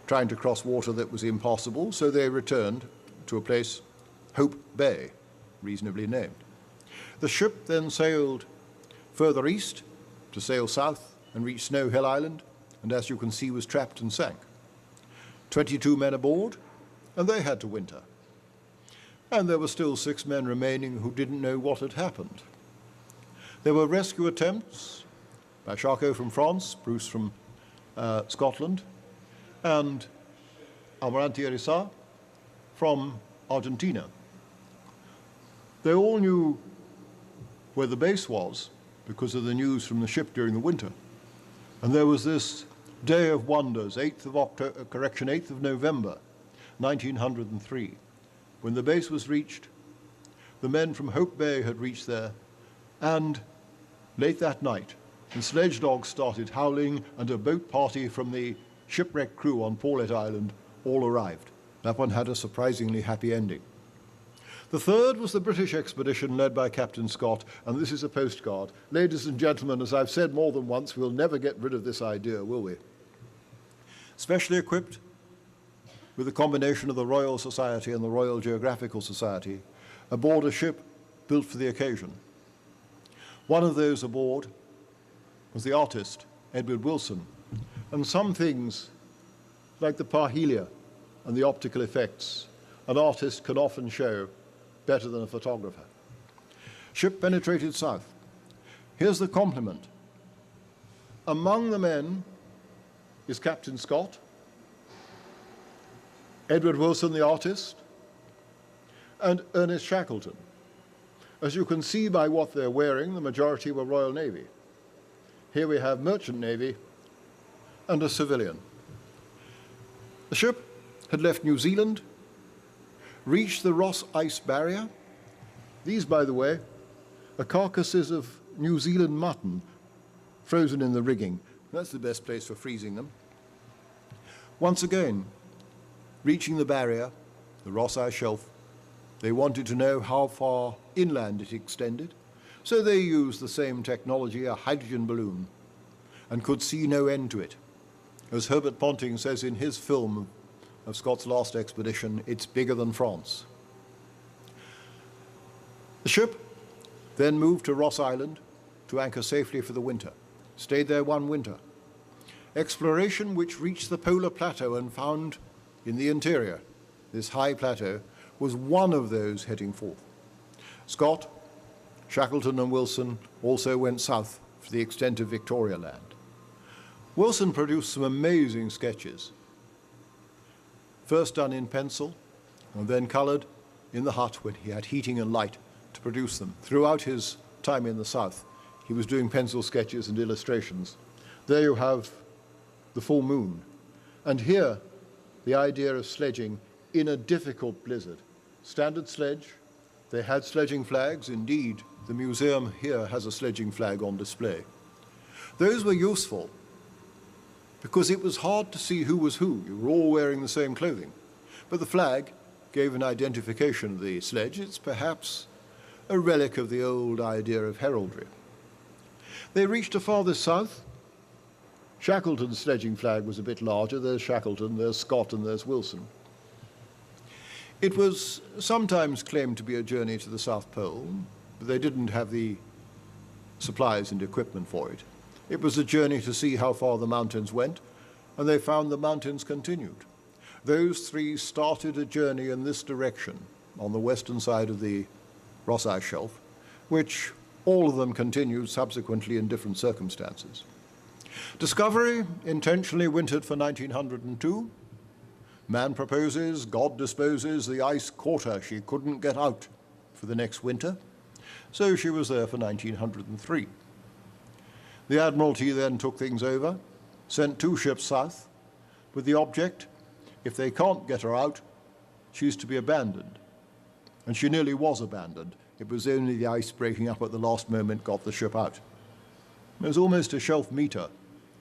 trying to cross water that was impassable, so they returned to a place, Hope Bay, reasonably named. The ship then sailed further east to sail south and reach Snow Hill Island, and as you can see was trapped and sank. 22 men aboard, and they had to winter. And there were still 6 men remaining who didn't know what had happened. There were rescue attempts by Charcot from France, Bruce from Scotland, and Almirante Rissa from Argentina. They all knew where the base was because of the news from the ship during the winter. And there was this day of wonders, 8th of November, 1903, when the base was reached. The men from Hope Bay had reached there, and late that night, the sledge dogs started howling, and a boat party from the shipwrecked crew on Paulet Island all arrived. That one had a surprisingly happy ending. The third was the British expedition led by Captain Scott, and this is a postcard. Ladies and gentlemen, as I've said more than once, we'll never get rid of this idea, will we? Specially equipped with a combination of the Royal Society and the Royal Geographical Society, aboard a ship built for the occasion. One of those aboard was the artist, Edward Wilson, and some things, like the parhelia and the optical effects, an artist can often show better than a photographer. Ship penetrated south. Here's the compliment. Among the men is Captain Scott, Edward Wilson, the artist, and Ernest Shackleton. As you can see by what they're wearing, the majority were Royal Navy. Here we have Merchant Navy and a civilian. The ship had left New Zealand, reached the Ross Ice Barrier. These, by the way, are carcasses of New Zealand mutton frozen in the rigging. That's the best place for freezing them. Once again, reaching the barrier, the Ross Ice Shelf, they wanted to know how far inland it extended, so they used the same technology, a hydrogen balloon, and could see no end to it. As Herbert Ponting says in his film of Scott's last expedition, it's bigger than France. The ship then moved to Ross Island to anchor safely for the winter, stayed there one winter, exploration which reached the polar plateau and found in the interior this high plateau was one of those heading forth. Scott, Shackleton and Wilson also went south for the extent of Victoria Land. Wilson produced some amazing sketches, first done in pencil and then coloured in the hut when he had heating and light to produce them. Throughout his time in the south, he was doing pencil sketches and illustrations. There you have the full moon. And here, the idea of sledging in a difficult blizzard. Standard sledge, they had sledging flags. Indeed, the museum here has a sledging flag on display. Those were useful because it was hard to see who was who. You were all wearing the same clothing. But the flag gave an identification of the sledge. It's perhaps a relic of the old idea of heraldry. They reached the farthest south. Shackleton's sledging flag was a bit larger. There's Shackleton, there's Scott, and there's Wilson. It was sometimes claimed to be a journey to the South Pole, but they didn't have the supplies and equipment for it. It was a journey to see how far the mountains went, and they found the mountains continued. Those three started a journey in this direction on the western side of the Ross Ice Shelf, which all of them continued subsequently in different circumstances. Discovery intentionally wintered for 1902. Man proposes, God disposes, the ice caught her. She couldn't get out for the next winter, so she was there for 1903. The Admiralty then took things over, sent 2 ships south, with the object, if they can't get her out, she's to be abandoned. And she nearly was abandoned. It was only the ice breaking up at the last moment got the ship out. There's almost a shelf meter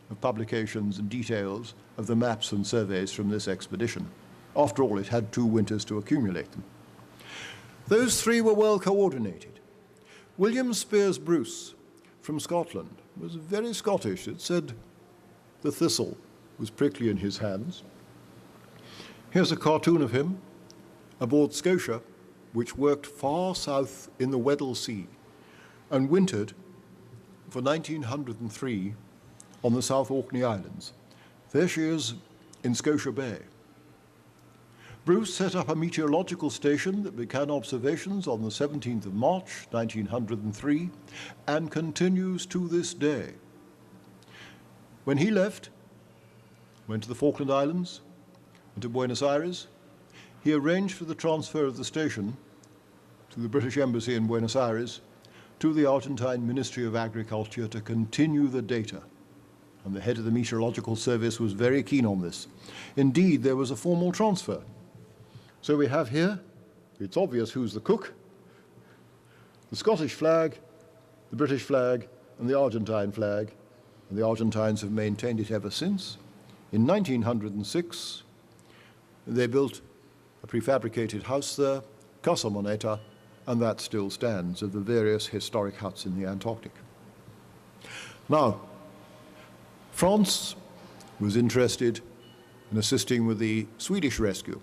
of publications and details of the maps and surveys from this expedition. After all, it had 2 winters to accumulate them. Those 3 were well coordinated. William Spears Bruce from Scotland was very Scottish. It said the thistle was prickly in his hands. Here's a cartoon of him aboard Scotia, which worked far south in the Weddell Sea and wintered for 1903 on the South Orkney Islands. There she is in Scotia Bay. Bruce set up a meteorological station that began observations on the 17th of March, 1903, and continues to this day. When he left, went to the Falkland Islands and to Buenos Aires, he arranged for the transfer of the station to the British Embassy in Buenos Aires to the Argentine Ministry of Agriculture to continue the data. And the head of the Meteorological Service was very keen on this. Indeed, there was a formal transfer. So we have here, it's obvious who's the cook, the Scottish flag, the British flag, and the Argentine flag. And the Argentines have maintained it ever since. In 1906, they built a prefabricated house there, Casa Moneta, and that still stands of the various historic huts in the Antarctic. Now, France was interested in assisting with the Swedish rescue.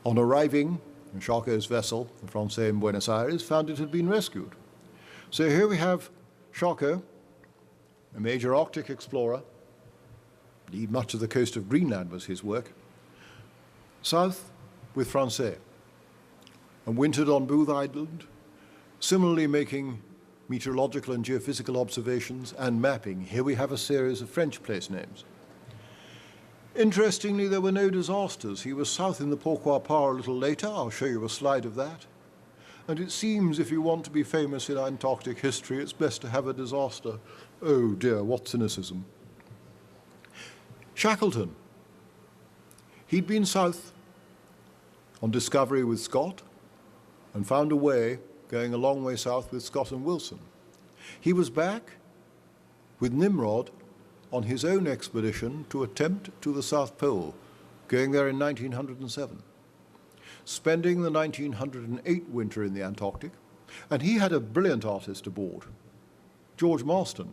On arriving, Charcot's vessel, the Francais in Buenos Aires, found it had been rescued. So here we have Charcot, a major Arctic explorer. Indeed, much of the coast of Greenland was his work. South with Francais, and wintered on Booth Island, similarly making meteorological and geophysical observations and mapping. Here we have a series of French place names. Interestingly, there were no disasters. He was south in the Pourquoi Pas a little later. I'll show you a slide of that. And it seems if you want to be famous in Antarctic history, it's best to have a disaster. Oh dear, what cynicism. Shackleton. He'd been south on discovery with Scott and found a way going a long way south with Scott and Wilson. He was back with Nimrod on his own expedition to attempt to the South Pole, going there in 1907, spending the 1908 winter in the Antarctic, and he had a brilliant artist aboard, George Marston.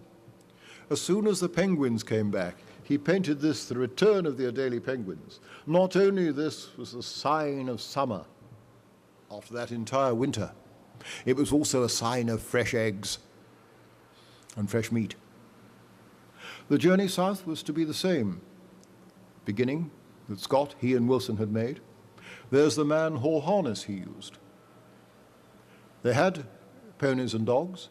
As soon as the penguins came back, he painted this, the return of the Adelie penguins. Not only this was the sign of summer after that entire winter, it was also a sign of fresh eggs and fresh meat. The journey south was to be the same, beginning with Scott, he and Wilson had made. There's the man-haul harness he used. They had ponies and dogs,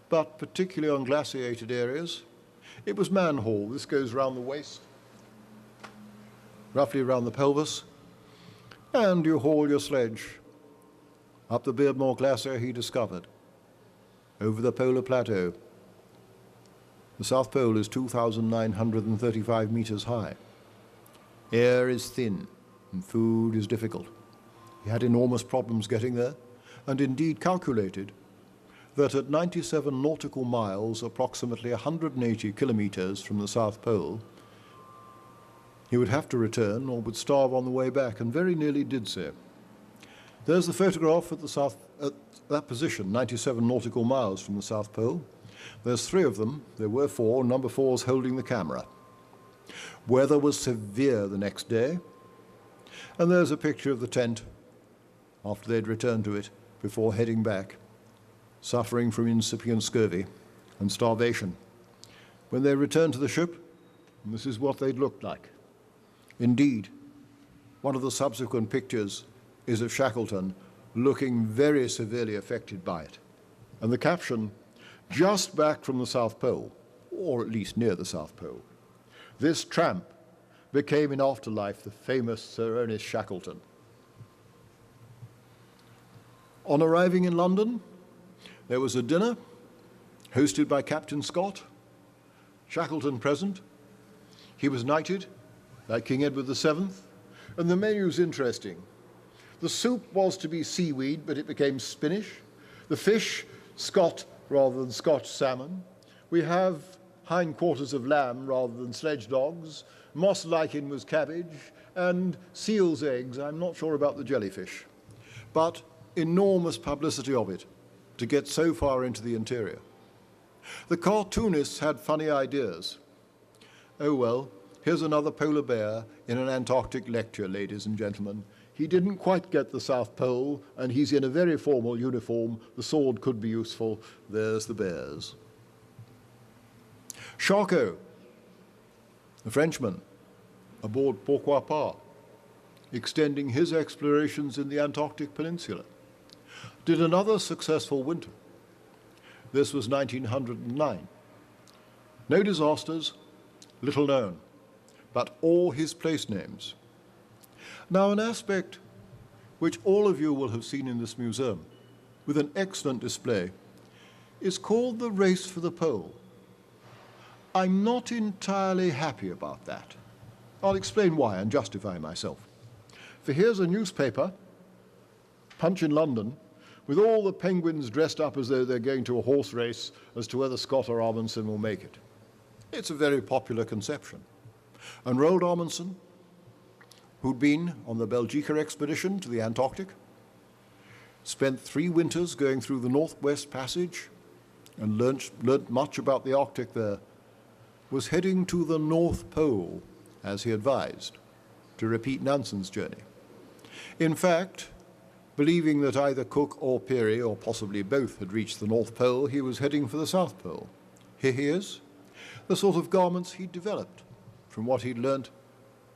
but particularly on glaciated areas, it was man-haul. This goes round the waist, roughly around the pelvis, and you haul your sledge up the Beardmore Glacier he discovered, over the polar plateau. The South Pole is 2,935 meters high. Air is thin, and food is difficult. He had enormous problems getting there, and indeed calculated that at 97 nautical miles, approximately 180 kilometers from the South Pole, he would have to return or would starve on the way back, and very nearly did so. There's the photograph at that position, 97 nautical miles from the South Pole. There's 3 of them. There were 4. Number 4's holding the camera. Weather was severe the next day, and there's a picture of the tent after they'd returned to it before heading back, suffering from incipient scurvy and starvation. When they returned to the ship, this is what they'd looked like. Indeed, one of the subsequent pictures is of Shackleton looking very severely affected by it. And the caption, just back from the South Pole, or at least near the South Pole. This tramp became in afterlife the famous Sir Ernest Shackleton. On arriving in London, there was a dinner hosted by Captain Scott, Shackleton present. He was knighted like King Edward VII, and the menu's interesting. The soup was to be seaweed, but it became spinach. The fish, Scott rather than Scotch salmon. We have hindquarters of lamb rather than sledge dogs. Moss lichen was cabbage, and seal's eggs. I'm not sure about the jellyfish. But enormous publicity of it to get so far into the interior. The cartoonists had funny ideas. Oh well, here's another polar bear in an Antarctic lecture, ladies and gentlemen. He didn't quite get the South Pole, and he's in a very formal uniform. The sword could be useful. There's the bears. Charcot, the Frenchman, aboard Pourquoi Pas, extending his explorations in the Antarctic Peninsula, did another successful winter. This was 1909. No disasters, little known, but all his place names. Now, an aspect which all of you will have seen in this museum, with an excellent display, is called the race for the pole. I'm not entirely happy about that. I'll explain why and justify myself. For here's a newspaper, Punch in London, with all the penguins dressed up as though they're going to a horse race as to whether Scott or Amundsen will make it. It's a very popular conception. And Roald Amundsen, who'd been on the Belgica expedition to the Antarctic, spent 3 winters going through the Northwest Passage and learnt much about the Arctic there, was heading to the North Pole, as he advised, to repeat Nansen's journey. In fact, believing that either Cook or Peary, or possibly both, had reached the North Pole, he was heading for the South Pole. Here he is, the sort of garments he'd developed from what he'd learnt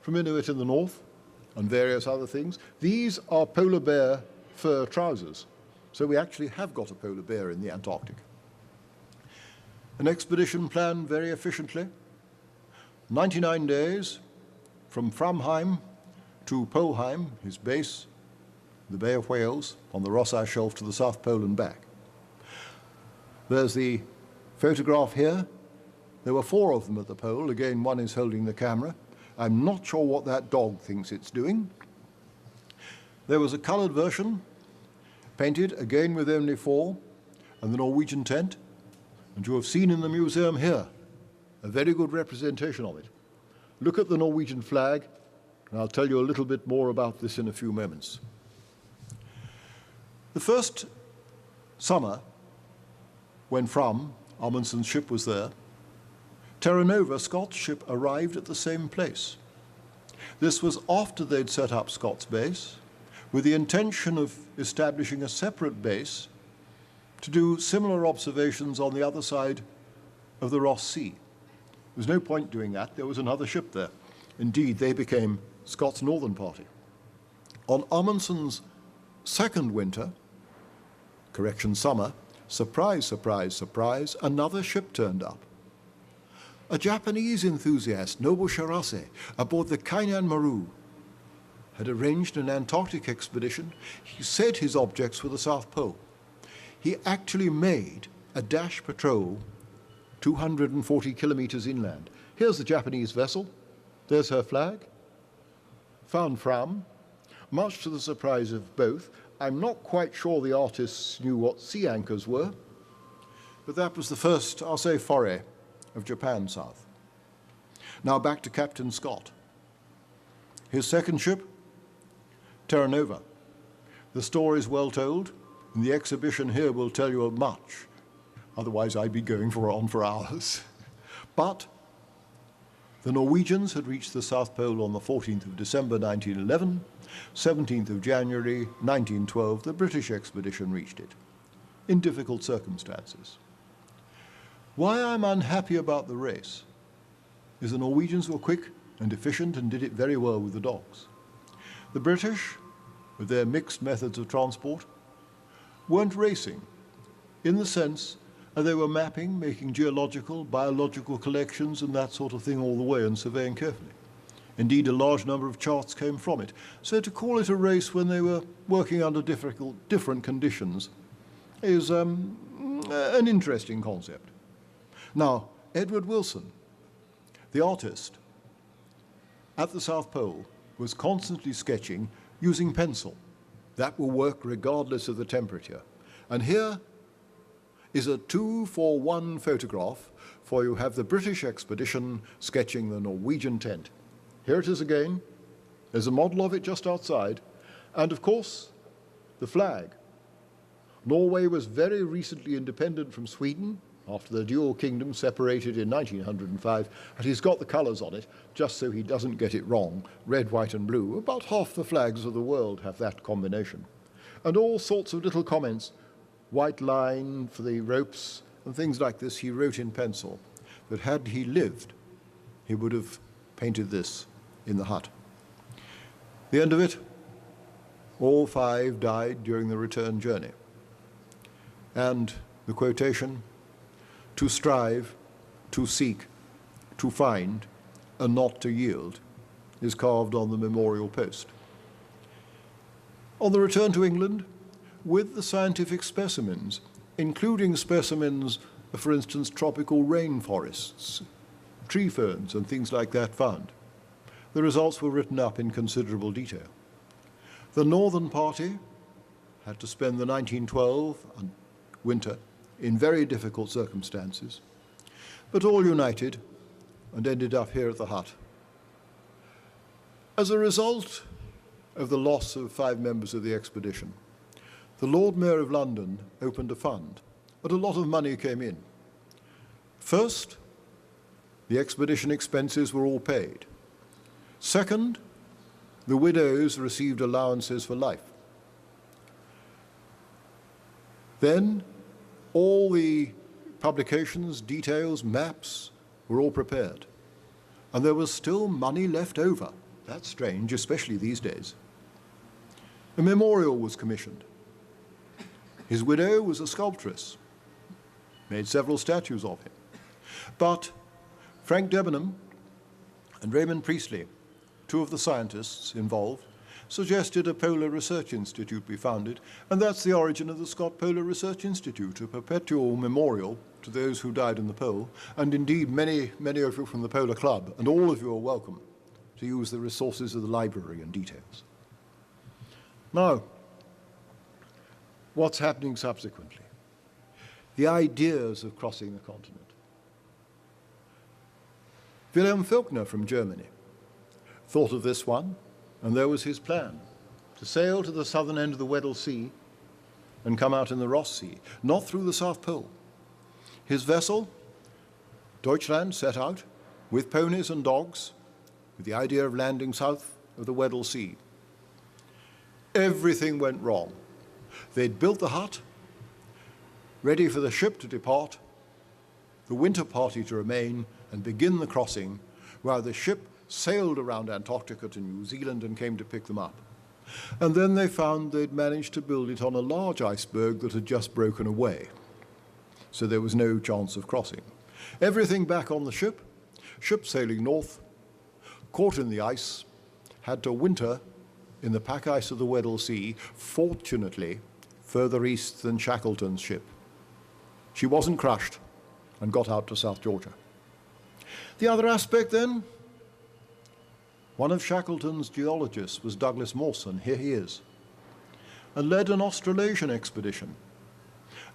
from Inuit in the north and various other things. These are polar bear fur trousers, so we actually have got a polar bear in the Antarctic. An expedition planned very efficiently. 99 days from Framheim to Polheim, his base, the Bay of Whales, on the Ross Ice Shelf to the South Pole and back. There's the photograph here. There were 4 of them at the pole. Again, one is holding the camera. I'm not sure what that dog thinks it's doing. There was a colored version, painted again with only 4, and the Norwegian tent. And you have seen in the museum here a very good representation of it. Look at the Norwegian flag, and I'll tell you a little bit more about this in a few moments. The first summer, when Amundsen's ship was there, Terra Nova, Scott's ship, arrived at the same place. This was after they'd set up Scott's base, with the intention of establishing a separate base to do similar observations on the other side of the Ross Sea. was no point doing that. There was another ship there. Indeed, they became Scott's Northern Party. On Amundsen's second winter, summer, surprise, surprise, surprise, another ship turned up. A Japanese enthusiast, Nobu Sharase, aboard the Kainan Maru, had arranged an Antarctic expedition. He said his objects were the South Pole. He actually made a dash patrol 240 kilometers inland. Here's the Japanese vessel. There's her flag. Found Fram. Much to the surprise of both, I'm not quite sure the artists knew what sea anchors were, but that was the first, I'll say, foray of Japan south. Now back to Captain Scott. His second ship, Terra Nova. The story is well told, and the exhibition here will tell you much. Otherwise, I'd be going on for hours. But the Norwegians had reached the South Pole on the 14th of December 1911. 17th of January 1912, the British expedition reached it, in difficult circumstances. Why I'm unhappy about the race is the Norwegians were quick and efficient and did it very well with the dogs. The British, with their mixed methods of transport, weren't racing in the sense that they were mapping, making geological, biological collections and that sort of thing all the way and surveying carefully. Indeed, a large number of charts came from it. So to call it a race when they were working under different conditions is an interesting concept. Now, Edward Wilson, the artist at the South Pole, was constantly sketching using pencil. That will work regardless of the temperature. And here is a 2-for-1 photograph, for you have the British expedition sketching the Norwegian tent. Here it is again. There's a model of it just outside. And of course, the flag. Norway was very recently independent from Sweden after the dual kingdoms separated in 1905, and he's got the colours on it, just so he doesn't get it wrong. Red, white and blue. About half the flags of the world have that combination. And all sorts of little comments. White line for the ropes and things like this he wrote in pencil. But had he lived, he would have painted this in the hut. The end of it, all 5 died during the return journey. And the quotation, to strive, to seek, to find, and not to yield, is carved on the memorial post. On the return to England, with the scientific specimens, including specimens of, for instance, tropical rainforests, tree ferns and things like that found, the results were written up in considerable detail. The Northern Party had to spend the 1912 winter in very difficult circumstances, but all united and ended up here at the hut. As a result of the loss of 5 members of the expedition, the Lord Mayor of London opened a fund, but a lot of money came in. First, the expedition expenses were all paid. Second, the widows received allowances for life. Then, all the publications, details, maps were all prepared. And there was still money left over. That's strange, especially these days. A memorial was commissioned. His widow was a sculptress, made several statues of him. But Frank Debenham and Raymond Priestley, 2 of the scientists involved, suggested a Polar Research Institute be founded, and that's the origin of the Scott Polar Research Institute, a perpetual memorial to those who died in the pole, and indeed many of you from the Polar Club, and all of you are welcome to use the resources of the library and details. Now, what's happening subsequently? The ideas of crossing the continent. Wilhelm Faulkner from Germany thought of this one, and there was his plan, to sail to the southern end of the Weddell Sea and come out in the Ross Sea, not through the South Pole. His vessel, Deutschland, set out with ponies and dogs with the idea of landing south of the Weddell Sea. Everything went wrong. They'd built the hut, ready for the ship to depart, the winter party to remain and begin the crossing, while the ship sailed around Antarctica to New Zealand and came to pick them up. And then they found they'd managed to build it on a large iceberg that had just broken away. So there was no chance of crossing. Everything back on the ship sailing north, caught in the ice, had to winter in the pack ice of the Weddell Sea, fortunately further east than Shackleton's ship. She wasn't crushed and got out to South Georgia. The other aspect then, one of Shackleton's geologists was Douglas Mawson, here he is, and led an Australasian expedition,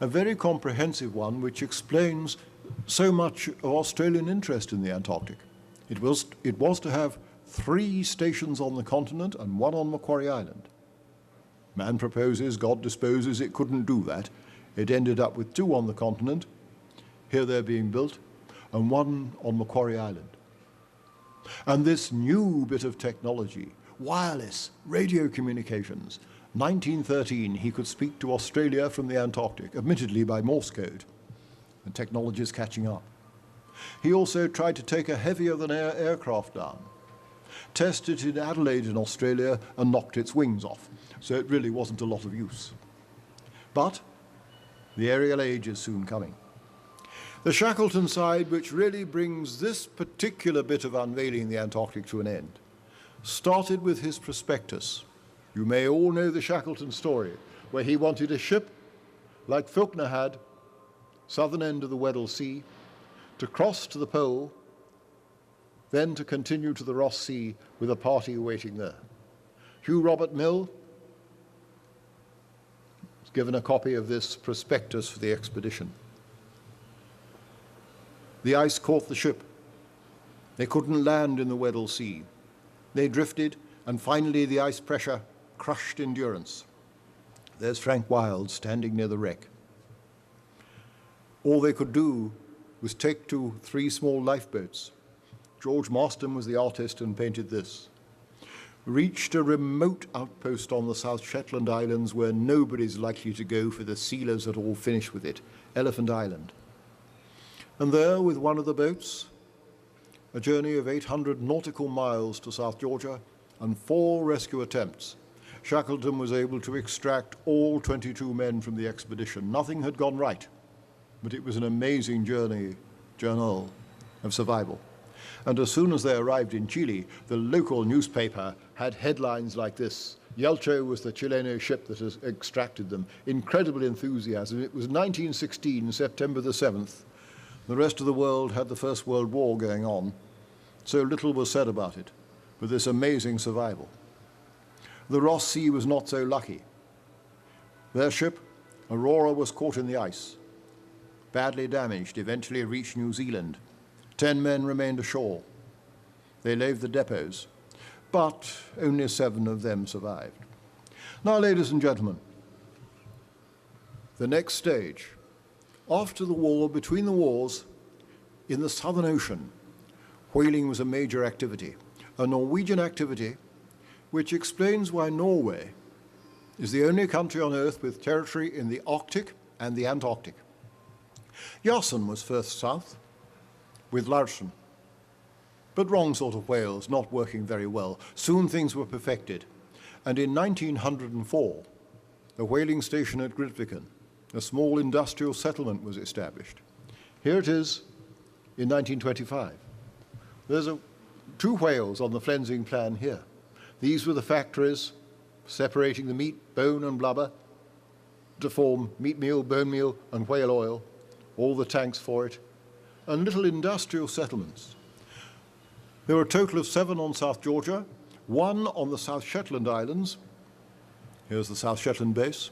a very comprehensive one which explains so much of Australian interest in the Antarctic. It was to have 3 stations on the continent and 1 on Macquarie Island. Man proposes, God disposes, it couldn't do that. It ended up with 2 on the continent, here they're being built, and 1 on Macquarie Island. And this new bit of technology, wireless, radio communications, 1913 he could speak to Australia from the Antarctic, admittedly by Morse code, and technology is catching up. He also tried to take a heavier-than-air aircraft down, tested it in Adelaide in Australia and knocked its wings off, so it really wasn't a lot of use. But the aerial age is soon coming. The Shackleton side, which really brings this particular bit of unveiling the Antarctic to an end, started with his prospectus. You may all know the Shackleton story, where he wanted a ship like Faulkner had, southern end of the Weddell Sea, to cross to the pole, then to continue to the Ross Sea with a party waiting there. Hugh Robert Mill was given a copy of this prospectus for the expedition. The ice caught the ship. They couldn't land in the Weddell Sea. They drifted, and finally the ice pressure crushed endurance. There's Frank Wild standing near the wreck. All they could do was take to 3 small lifeboats. George Marston was the artist and painted this. Reached a remote outpost on the South Shetland Islands where nobody's likely to go, for the sealers had all finished with it, Elephant Island. And there, with one of the boats, a journey of 800 nautical miles to South Georgia and 4 rescue attempts, Shackleton was able to extract all 22 men from the expedition. Nothing had gone right, but it was an amazing journal of survival. And as soon as they arrived in Chile, the local newspaper had headlines like this: Yelcho was the Chileno ship that has extracted them. Incredible enthusiasm. It was 1916, September the 7th. The rest of the world had the First World War going on, so little was said about it, but this amazing survival. The Ross Sea was not so lucky. Their ship, Aurora, was caught in the ice, badly damaged, eventually reached New Zealand. 10 men remained ashore. They laved the depots, but only 7 of them survived. Now, ladies and gentlemen, the next stage, after the war, between the wars, in the Southern Ocean, whaling was a major activity, a Norwegian activity which explains why Norway is the only country on Earth with territory in the Arctic and the Antarctic. Jason was first south with Larsen, but wrong sort of whales, not working very well. Soon things were perfected, and in 1904, a whaling station at Grytviken, a small industrial settlement, was established. Here it is in 1925. There's 2 whales on the Flensing plan here. These were the factories separating the meat, bone and blubber to form meat meal, bone meal and whale oil, all the tanks for it, and little industrial settlements. There were a total of 7 on South Georgia, 1 on the South Shetland Islands. Here's the South Shetland base,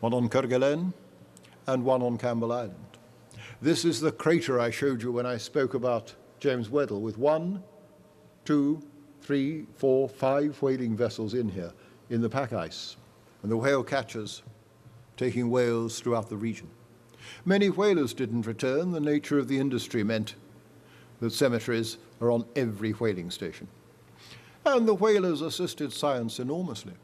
1 on Kerguelen, and 1 on Campbell Island. This is the crater I showed you when I spoke about James Weddell, with 1, 2, 3, 4, 5 whaling vessels in here, in the pack ice, and the whale catchers taking whales throughout the region. Many whalers didn't return. The nature of the industry meant that cemeteries are on every whaling station. And the whalers assisted science enormously.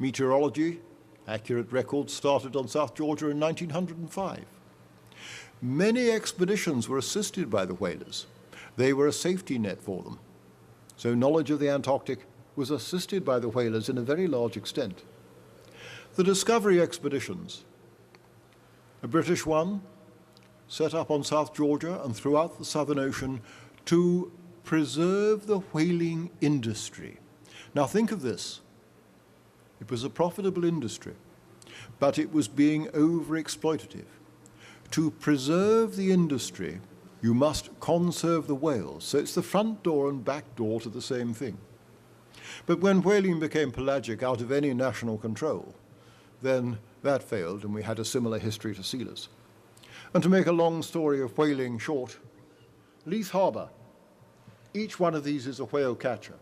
Meteorology, accurate records started on South Georgia in 1905. Many expeditions were assisted by the whalers. They were a safety net for them. So knowledge of the Antarctic was assisted by the whalers in a very large extent. The discovery expeditions, a British one, set up on South Georgia and throughout the Southern Ocean to preserve the whaling industry. Now think of this. It was a profitable industry, but it was being over-exploitative. To preserve the industry, you must conserve the whales. So it's the front door and back door to the same thing. But when whaling became pelagic out of any national control, then that failed, and we had a similar history to sealers. And to make a long story of whaling short, Leith Harbour, each one of these is a whale catcher.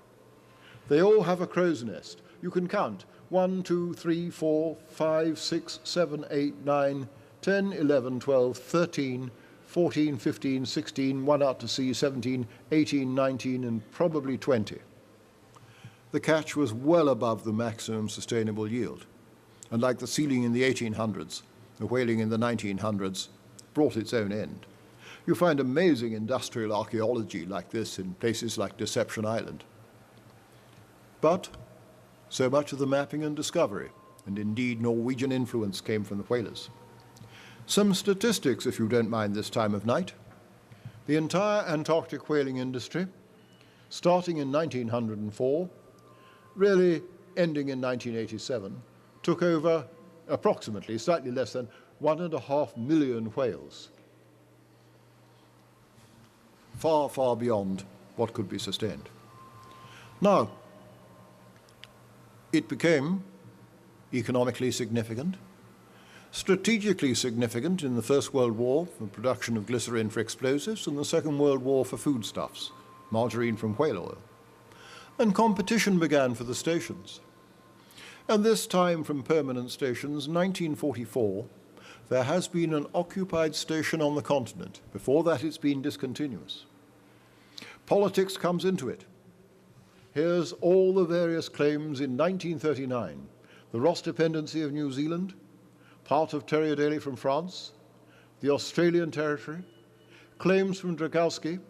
They all have a crow's nest. You can count 1, 2, 3, 4, 5, 6, 7, 8, 9, 10, 11, 12, 13, 14, 15, 16, one out to sea, 17, 18, 19, and probably 20. The catch was well above the maximum sustainable yield. And like the sealing in the 1800s, the whaling in the 1900s brought its own end. You find amazing industrial archaeology like this in places like Deception Island. But so much of the mapping and discovery, and indeed Norwegian influence, came from the whalers. Some statistics, if you don't mind this time of night. The entire Antarctic whaling industry, starting in 1904, really ending in 1987, took over approximately, slightly less than 1.5 million whales. Far, far beyond what could be sustained. Now, it became economically significant, strategically significant in the First World War for the production of glycerin for explosives, and the Second World War for foodstuffs, margarine from whale oil. And competition began for the stations. And this time from permanent stations, 1944, there has been an occupied station on the continent. Before that, it's been discontinuous. Politics comes into it. Here's all the various claims in 1939. The Ross Dependency of New Zealand, part of Terrier-Daly from France, the Australian territory, claims from Drakowski,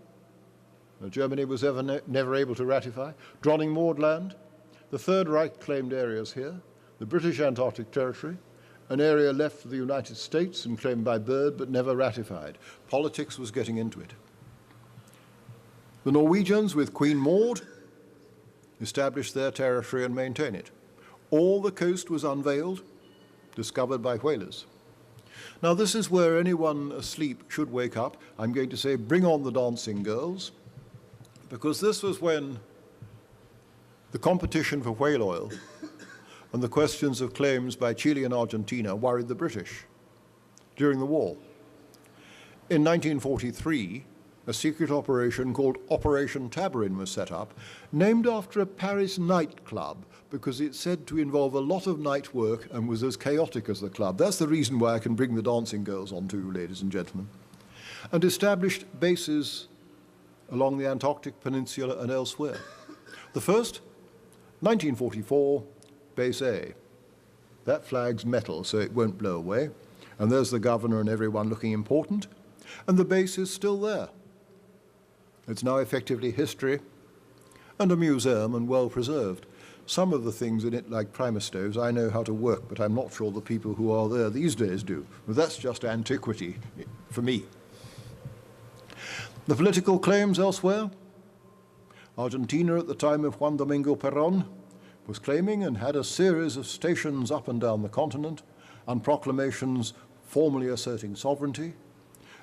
Germany was never able to ratify, Dronning Maudland, the Third Reich claimed areas here, the British Antarctic Territory, an area left for the United States and claimed by Byrd but never ratified. Politics was getting into it. The Norwegians, with Queen Maud, established their territory and maintain it. All the coast was unveiled, discovered by whalers. Now this is where anyone asleep should wake up. I'm going to say, bring on the dancing girls, because this was when the competition for whale oil and the questions of claims by Chile and Argentina worried the British during the war. In 1943, a secret operation called Operation Tabarin was set up, named after a Paris nightclub, because it's said to involve a lot of night work and was as chaotic as the club. That's the reason why I can bring the dancing girls on too, ladies and gentlemen. And established bases along the Antarctic Peninsula and elsewhere. The first, 1944, Base A. That flag's metal, so it won't blow away. And there's the governor and everyone looking important. And the base is still there. It's now effectively history and a museum and well preserved. Some of the things in it, like primer stoves, I know how to work, but I'm not sure the people who are there these days do. But that's just antiquity for me. The political claims elsewhere. Argentina at the time of Juan Domingo Perón was claiming and had a series of stations up and down the continent and proclamations formally asserting sovereignty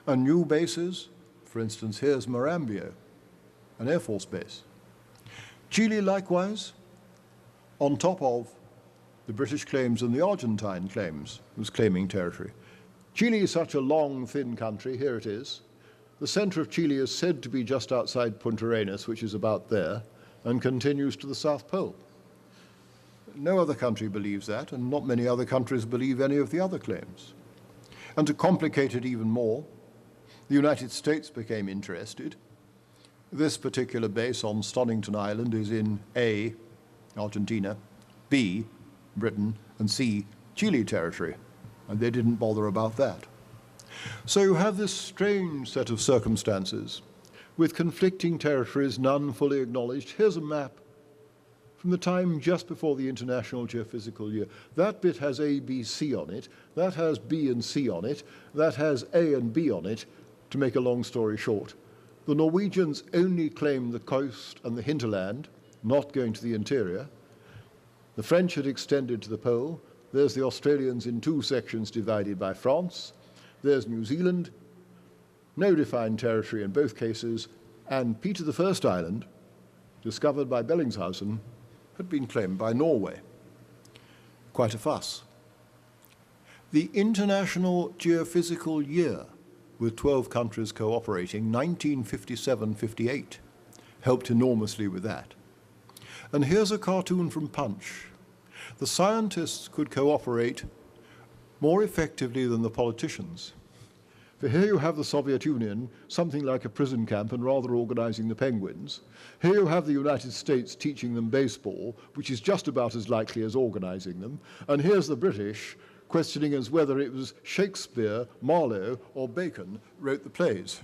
and new bases. For instance, here's Marambio, an Air Force base. Chile, likewise, on top of the British claims and the Argentine claims, was claiming territory. Chile is such a long, thin country. Here it is. The center of Chile is said to be just outside Punta Arenas, which is about there, and continues to the South Pole. No other country believes that, and not many other countries believe any of the other claims. And to complicate it even more, the United States became interested. This particular base on Stonington Island is in A, Argentina, B, Britain, and C, Chile territory, and they didn't bother about that. So you have this strange set of circumstances with conflicting territories, none fully acknowledged. Here's a map from the time just before the International Geophysical Year. That bit has A, B, C on it. That has B and C on it. That has A and B on it, to make a long story short. The Norwegians only claimed the coast and the hinterland, not going to the interior. The French had extended to the pole. There's the Australians in two sections divided by France. There's New Zealand, no defined territory in both cases, and Peter I Island, discovered by Bellingshausen, had been claimed by Norway. Quite a fuss. The International Geophysical Year, with 12 countries cooperating, 1957-58, helped enormously with that. And here's a cartoon from Punch. The scientists could cooperate more effectively than the politicians. For here you have the Soviet Union, something like a prison camp and rather organizing the penguins. Here you have the United States teaching them baseball, which is just about as likely as organizing them. And here's the British questioning as whether it was Shakespeare, Marlowe, or Bacon wrote the plays.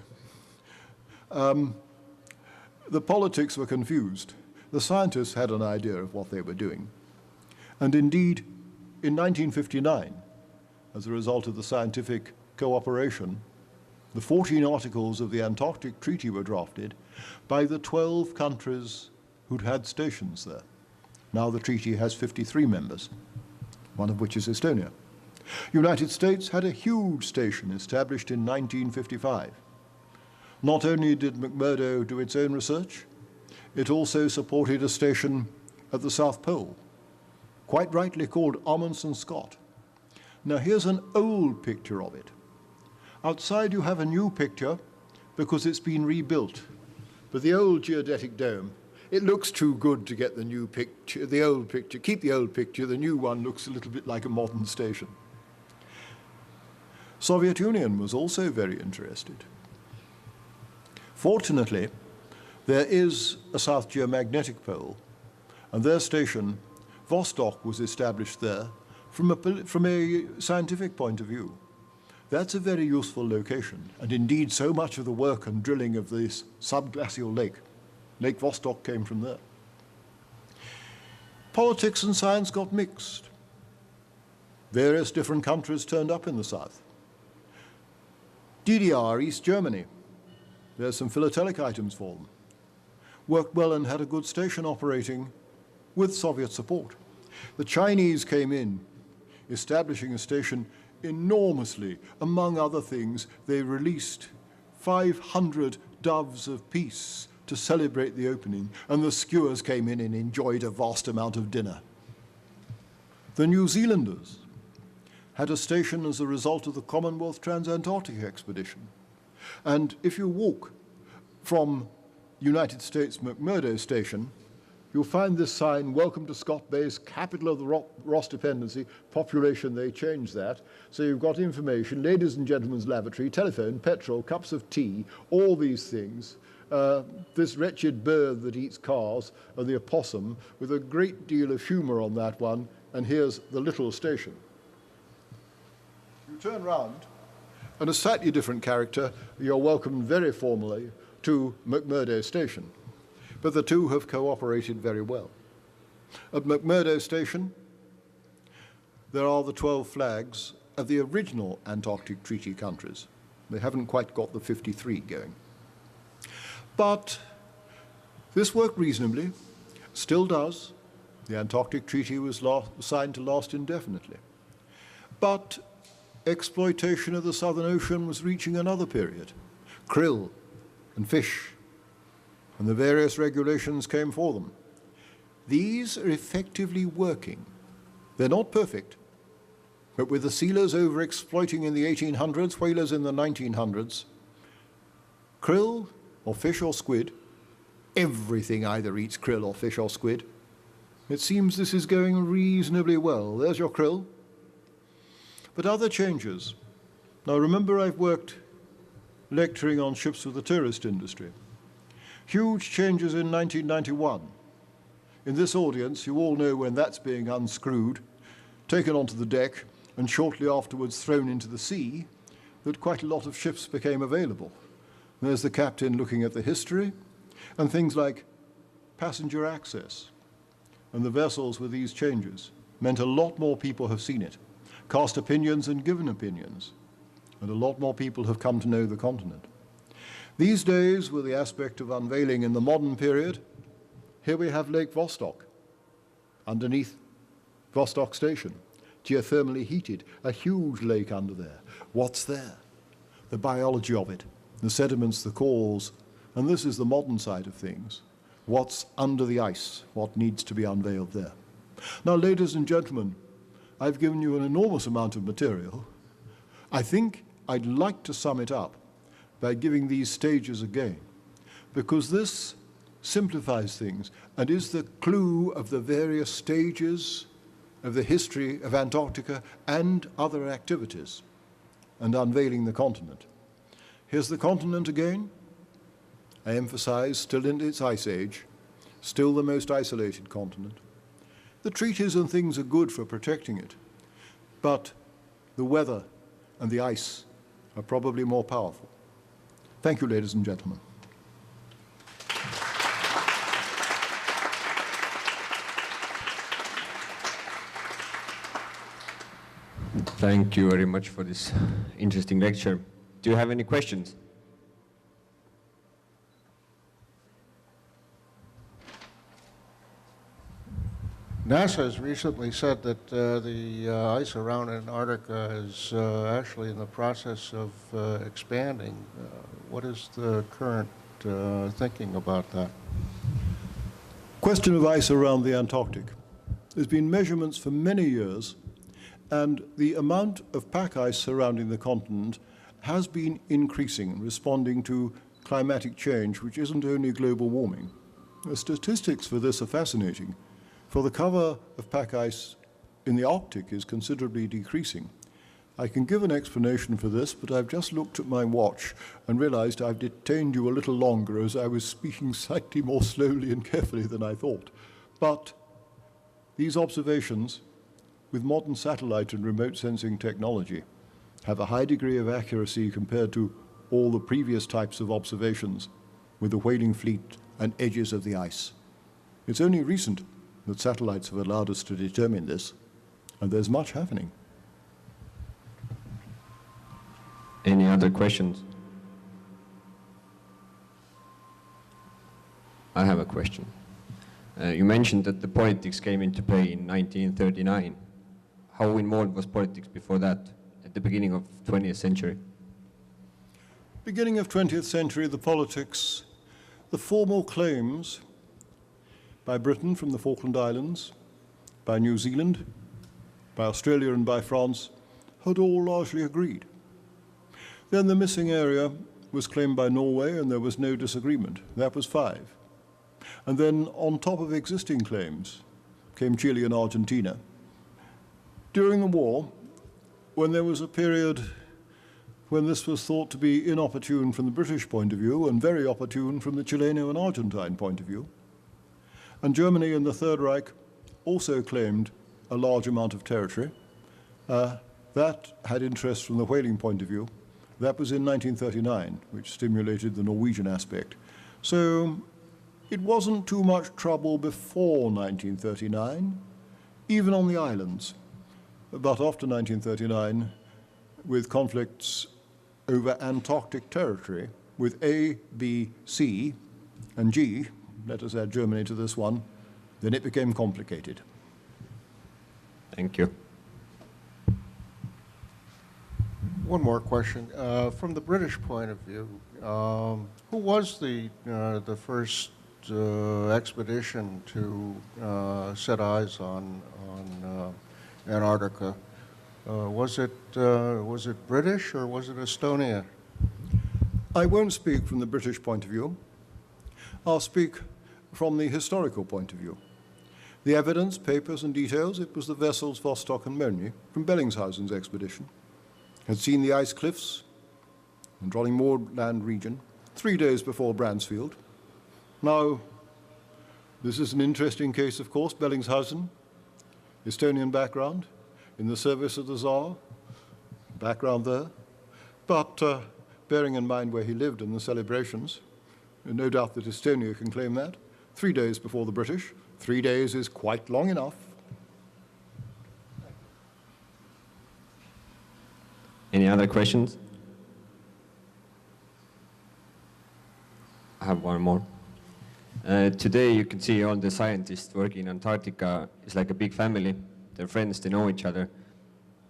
The politics were confused. The scientists had an idea of what they were doing. And indeed, in 1959, as a result of the scientific cooperation, the 14 articles of the Antarctic Treaty were drafted by the 12 countries who'd had stations there. Now the treaty has 53 members, one of which is Estonia. United States had a huge station established in 1955. Not only did McMurdo do its own research, it also supported a station at the South Pole, quite rightly called Amundsen Scott. Now here's an old picture of it. Outside you have a new picture because it's been rebuilt. But the old geodetic dome, it looks too good to get the new picture, the old picture. Keep the old picture, the new one looks a little bit like a modern station. Soviet Union was also very interested. Fortunately, there is a South Geomagnetic Pole, and their station, Vostok, was established there from a scientific point of view. That's a very useful location, and indeed so much of the work and drilling of this subglacial lake, Lake Vostok, came from there. Politics and science got mixed. Various different countries turned up in the south. DDR, East Germany, there's some philatelic items for them, worked well and had a good station operating with Soviet support. The Chinese came in, establishing a station enormously. Among other things, they released 500 doves of peace to celebrate the opening, and the skuas came in and enjoyed a vast amount of dinner. The New Zealanders had a station as a result of the Commonwealth Transantarctic Expedition. And if you walk from United States McMurdo Station, you'll find this sign, "Welcome to Scott Base, capital of the Ross Dependency." Population, they changed that. So you've got information, ladies and gentlemen's lavatory, telephone, petrol, cups of tea, all these things. This wretched bird that eats cars, and the opossum, with a great deal of humor on that one. And here's the little station. You turn round, and a slightly different character, you're welcomed very formally to McMurdo Station. But the two have cooperated very well. At McMurdo Station, there are the 12 flags of the original Antarctic Treaty countries. They haven't quite got the 53 going. But this worked reasonably, still does. The Antarctic Treaty was signed to last indefinitely. But exploitation of the Southern Ocean was reaching another period. Krill and fish, and the various regulations came for them. These are effectively working. They're not perfect, but with the sealers over-exploiting in the 1800s, whalers in the 1900s, krill or fish or squid, everything either eats krill or fish or squid. It seems this is going reasonably well. There's your krill. But other changes. Now remember, I've worked lecturing on ships with the tourist industry. Huge changes in 1991. In this audience, you all know when that's being unscrewed, taken onto the deck, and shortly afterwards thrown into the sea, that quite a lot of ships became available. There's the captain looking at the history, and things like passenger access. And the vessels with these changes meant a lot more people have seen it, cast opinions and given opinions, and a lot more people have come to know the continent. These days, with the aspect of unveiling in the modern period, here we have Lake Vostok, underneath Vostok Station, geothermally heated, a huge lake under there. What's there? The biology of it, the sediments, the cores, and this is the modern side of things. What's under the ice? What needs to be unveiled there? Now, ladies and gentlemen, I've given you an enormous amount of material. I think I'd like to sum it up by giving these stages again, because this simplifies things and is the clue of the various stages of the history of Antarctica and other activities, and unveiling the continent. Here's the continent again. I emphasize, still in its ice age, still the most isolated continent. The treaties and things are good for protecting it, but the weather and the ice are probably more powerful. Thank you, ladies and gentlemen. Thank you very much for this interesting lecture. Do you have any questions? NASA has recently said that the ice around Antarctica is actually in the process of expanding. What is the current thinking about that? Question of ice around the Antarctic. There's been measurements for many years, and the amount of pack ice surrounding the continent has been increasing, responding to climatic change, which isn't only global warming. The statistics for this are fascinating. For the cover of pack ice in the Arctic is considerably decreasing. I can give an explanation for this, but I've just looked at my watch and realized I've detained you a little longer as I was speaking slightly more slowly and carefully than I thought. But these observations, with modern satellite and remote sensing technology, have a high degree of accuracy compared to all the previous types of observations with the whaling fleet and edges of the ice. It's only recent that satellites have allowed us to determine this, and there's much happening. Any other questions? I have a question. You mentioned that the politics came into play in 1939. How involved was politics before that, at the beginning of 20th century? Beginning of 20th century, the politics, the formal claims by Britain from the Falkland Islands, by New Zealand, by Australia and by France, had all largely agreed. Then the missing area was claimed by Norway and there was no disagreement. That was 5. And then on top of existing claims came Chile and Argentina. During the war, when there was a period when this was thought to be inopportune from the British point of view and very opportune from the Chileno and Argentine point of view, and Germany and the Third Reich also claimed a large amount of territory. That had interest from the whaling point of view. That was in 1939, which stimulated the Norwegian aspect. So it wasn't too much trouble before 1939, even on the islands. But after 1939, with conflicts over Antarctic territory, with A, B, C, and G, let us add Germany to this one, then it became complicated. Thank you. One more question. From the British point of view, who was the first expedition to set eyes on Antarctica? Was it British or was it Estonia? I won't speak from the British point of view. I'll speak from the historical point of view. The evidence, papers and details, it was the vessels Vostok and Mönch from Bellingshausen's expedition. Had seen the ice cliffs and Drolling Moorland region 3 days before Bransfield. Now, this is an interesting case, of course. Bellingshausen, Estonian background, in the service of the Tsar, background there. But bearing in mind where he lived and the celebrations, no doubt that Estonia can claim that. 3 days before the British. 3 days is quite long enough. Any other questions? I have one more. Today you can see all the scientists working in Antarctica is like a big family. They're friends, they know each other.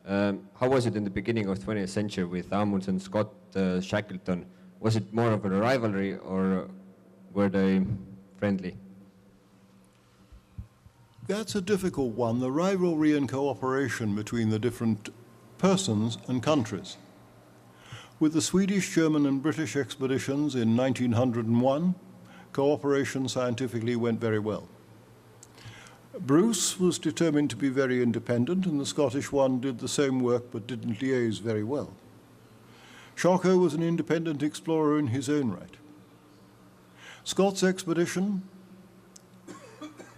How was it in the beginning of the 20th century with Amundsen, Scott, Shackleton? Was it more of a rivalry or were they friendly? That's a difficult one, the rivalry and cooperation between the different persons and countries. With the Swedish, German and British expeditions in 1901, cooperation scientifically went very well. Bruce was determined to be very independent, and the Scottish one did the same work but didn't liaise very well. Charcot was an independent explorer in his own right. Scott's expedition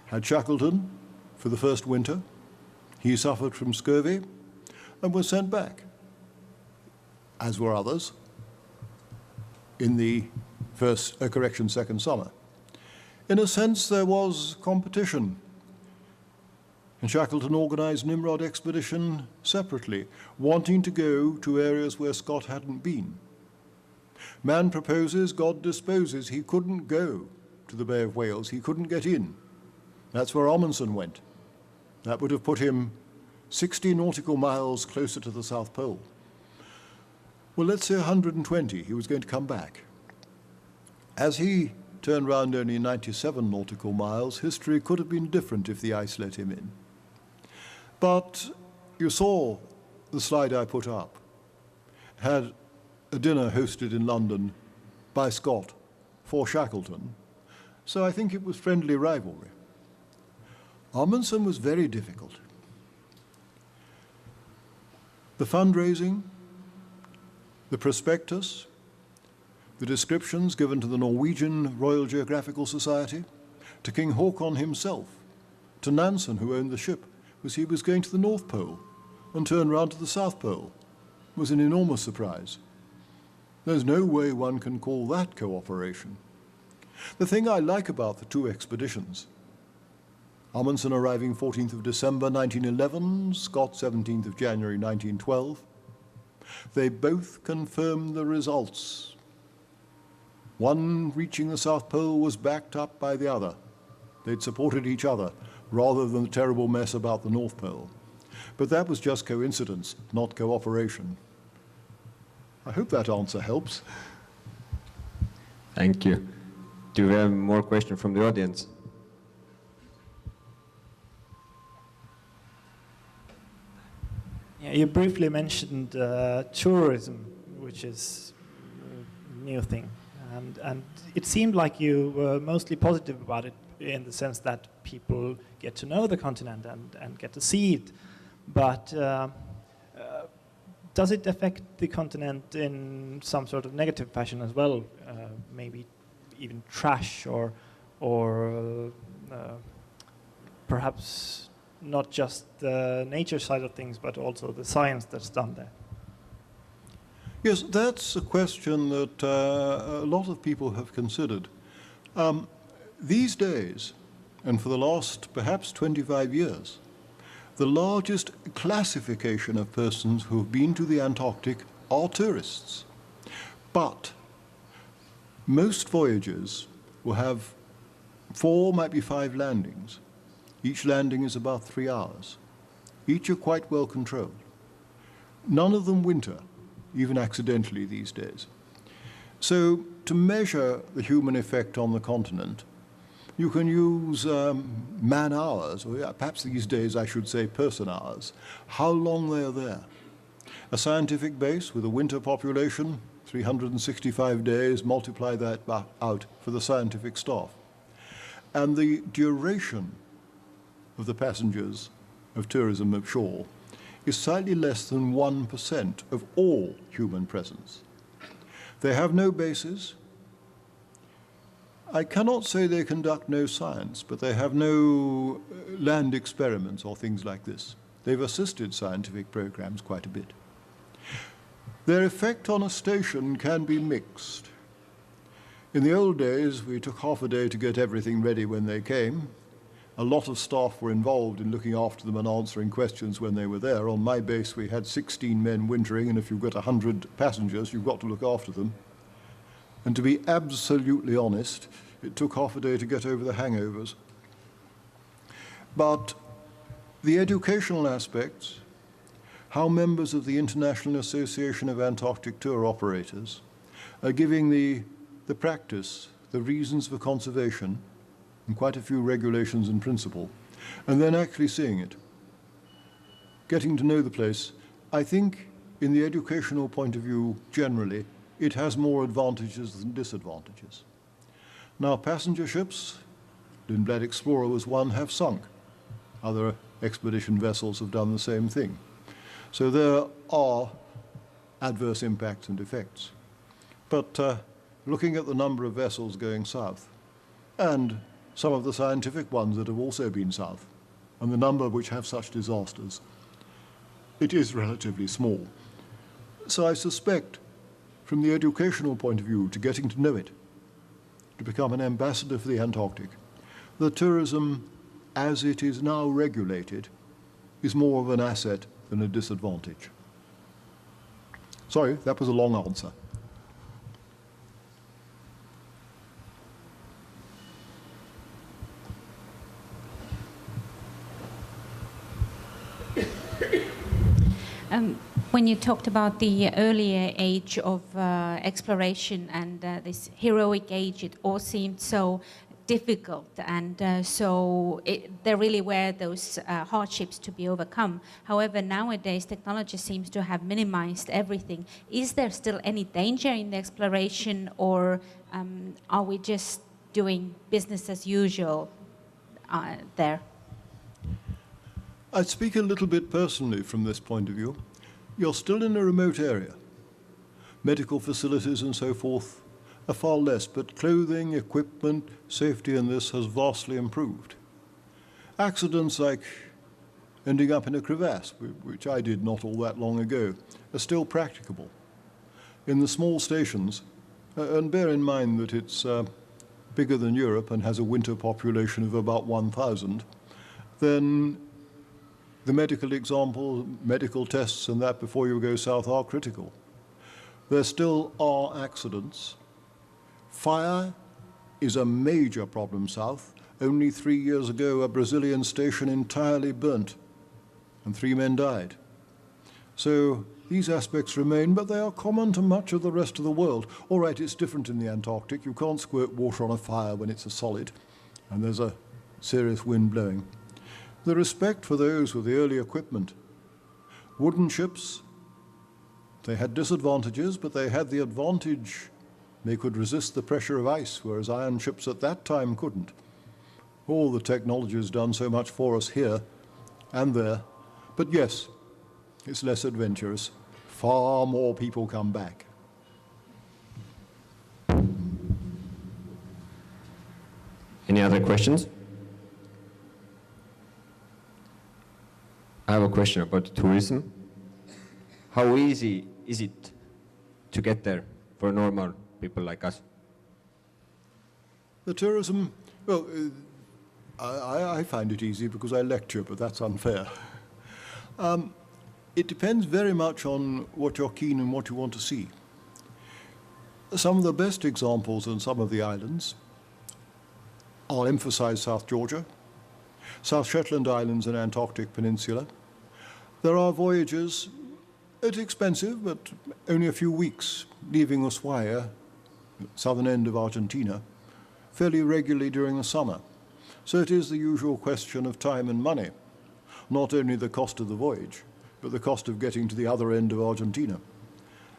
had Shackleton for the first winter. He suffered from scurvy and was sent back, as were others, in the second summer. In a sense, there was competition. And Shackleton organized Nimrod expedition separately, wanting to go to areas where Scott hadn't been. Man proposes, God disposes. He couldn't go to the Bay of Whales. He couldn't get in. That's where Amundsen went. That would have put him 60 nautical miles closer to the South Pole. Well, let's say 120. He was going to come back. As he turned round only 97 nautical miles, history could have been different if the ice let him in. But you saw the slide I put up. Had a dinner hosted in London by Scott for Shackleton. So I think it was friendly rivalry. Amundsen was very difficult. The fundraising, the prospectus, the descriptions given to the Norwegian Royal Geographical Society, to King Haakon himself, to Nansen, who owned the ship, was he was going to the North Pole and turned round to the South Pole, was an enormous surprise. There's no way one can call that cooperation. The thing I like about the two expeditions, Amundsen arriving 14th of December 1911, Scott 17th of January 1912, they both confirmed the results. One reaching the South Pole was backed up by the other. They'd supported each other rather than the terrible mess about the North Pole. But that was just coincidence, not cooperation. I hope that answer helps. Thank you. Do we have more questions from the audience? Yeah, you briefly mentioned tourism, which is a new thing. And it seemed like you were mostly positive about it in the sense that people get to know the continent and get to see it. But does it affect the continent in some sort of negative fashion as well? Maybe even trash or perhaps not just the nature side of things, but also the science that's done there? Yes, that's a question that a lot of people have considered. These days, and for the last perhaps 25 years, the largest classification of persons who have been to the Antarctic are tourists. But most voyages will have 4, might be 5 landings. Each landing is about 3 hours. Each are quite well controlled. None of them winter, even accidentally these days. So to measure the human effect on the continent, you can use man hours, or perhaps these days I should say person hours, how long they are there. A scientific base with a winter population, 365 days, multiply that out for the scientific staff. And the duration of the passengers of tourism ashore is slightly less than 1% of all human presence. They have no bases. I cannot say they conduct no science, but they have no land experiments or things like this. They've assisted scientific programs quite a bit. Their effect on a station can be mixed. In the old days, we took half a day to get everything ready when they came. A lot of staff were involved in looking after them and answering questions when they were there. On my base, we had 16 men wintering, and if you've got 100 passengers, you've got to look after them. And to be absolutely honest, it took half a day to get over the hangovers. But the educational aspects, how members of the International Association of Antarctic Tour Operators are giving the practice, the reasons for conservation, and quite a few regulations and principle, and then actually seeing it, getting to know the place. I think in the educational point of view, generally, it has more advantages than disadvantages. Now, passenger ships, Lindblad Explorer was one, have sunk. Other expedition vessels have done the same thing. So there are adverse impacts and effects. But looking at the number of vessels going south, and some of the scientific ones that have also been south, and the number which have such disasters, it is relatively small. So I suspect, from the educational point of view, to getting to know it, to become an ambassador for the Antarctic, the tourism, as it is now regulated, is more of an asset than a disadvantage. Sorry, that was a long answer. When you talked about the earlier age of exploration and this heroic age, it all seemed so difficult, and there really were those hardships to be overcome. However, nowadays technology seems to have minimized everything. Is there still any danger in the exploration, or are we just doing business as usual there? I'd speak a little bit personally from this point of view. You're still in a remote area. Medical facilities and so forth are far less, but clothing, equipment, safety in this has vastly improved. Accidents like ending up in a crevasse, which I did not all that long ago, are still practicable. In the small stations, and bear in mind that it's bigger than Europe and has a winter population of about 1,000, then the medical example, medical tests and that before you go south are critical. There still are accidents. Fire is a major problem south. Only 3 years ago, a Brazilian station entirely burnt and 3 men died. So these aspects remain, but they are common to much of the rest of the world. All right, it's different in the Antarctic. You can't squirt water on a fire when it's a solid and there's a serious wind blowing. The respect for those with the early equipment. Wooden ships, they had disadvantages, but they had the advantage. They could resist the pressure of ice, whereas iron ships at that time couldn't. All the technology has done so much for us here and there. But yes, it's less adventurous. Far more people come back. Any other questions? I have a question about tourism. How easy is it to get there for normal people like us? The tourism, well, I find it easy because I lecture, but that's unfair. It depends very much on what you're keen and what you want to see. Some of the best examples on some of the islands, I'll emphasize South Georgia, South Shetland Islands and Antarctic Peninsula. There are voyages, it's expensive, but only a few weeks, leaving Ushuaia, southern end of Argentina, fairly regularly during the summer. So it is the usual question of time and money, not only the cost of the voyage, but the cost of getting to the other end of Argentina.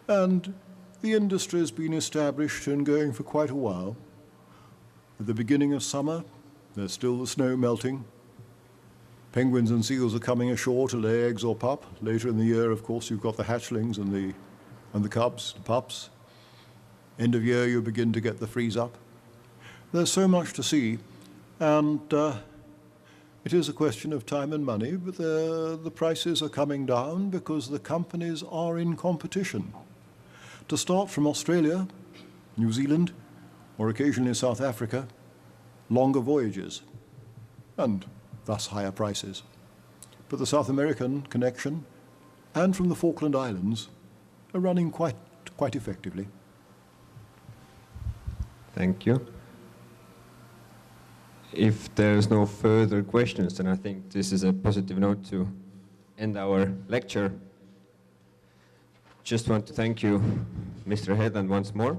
And the industry has been established and going for quite a while. At the beginning of summer, there's still the snow melting. Penguins and seals are coming ashore to lay eggs or pup. Later in the year, of course, you've got the hatchlings and the cubs, the pups. End of year, you begin to get the freeze up. There's so much to see, and it is a question of time and money, but the prices are coming down because the companies are in competition. to start from Australia, New Zealand, or occasionally South Africa, longer voyages, and thus higher prices. But the South American connection and from the Falkland Islands are running quite effectively. Thank you. If there's no further questions, then I think this is a positive note to end our lecture. Just want to thank you, Mr. Headland, once more.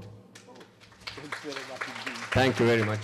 Thank you very much.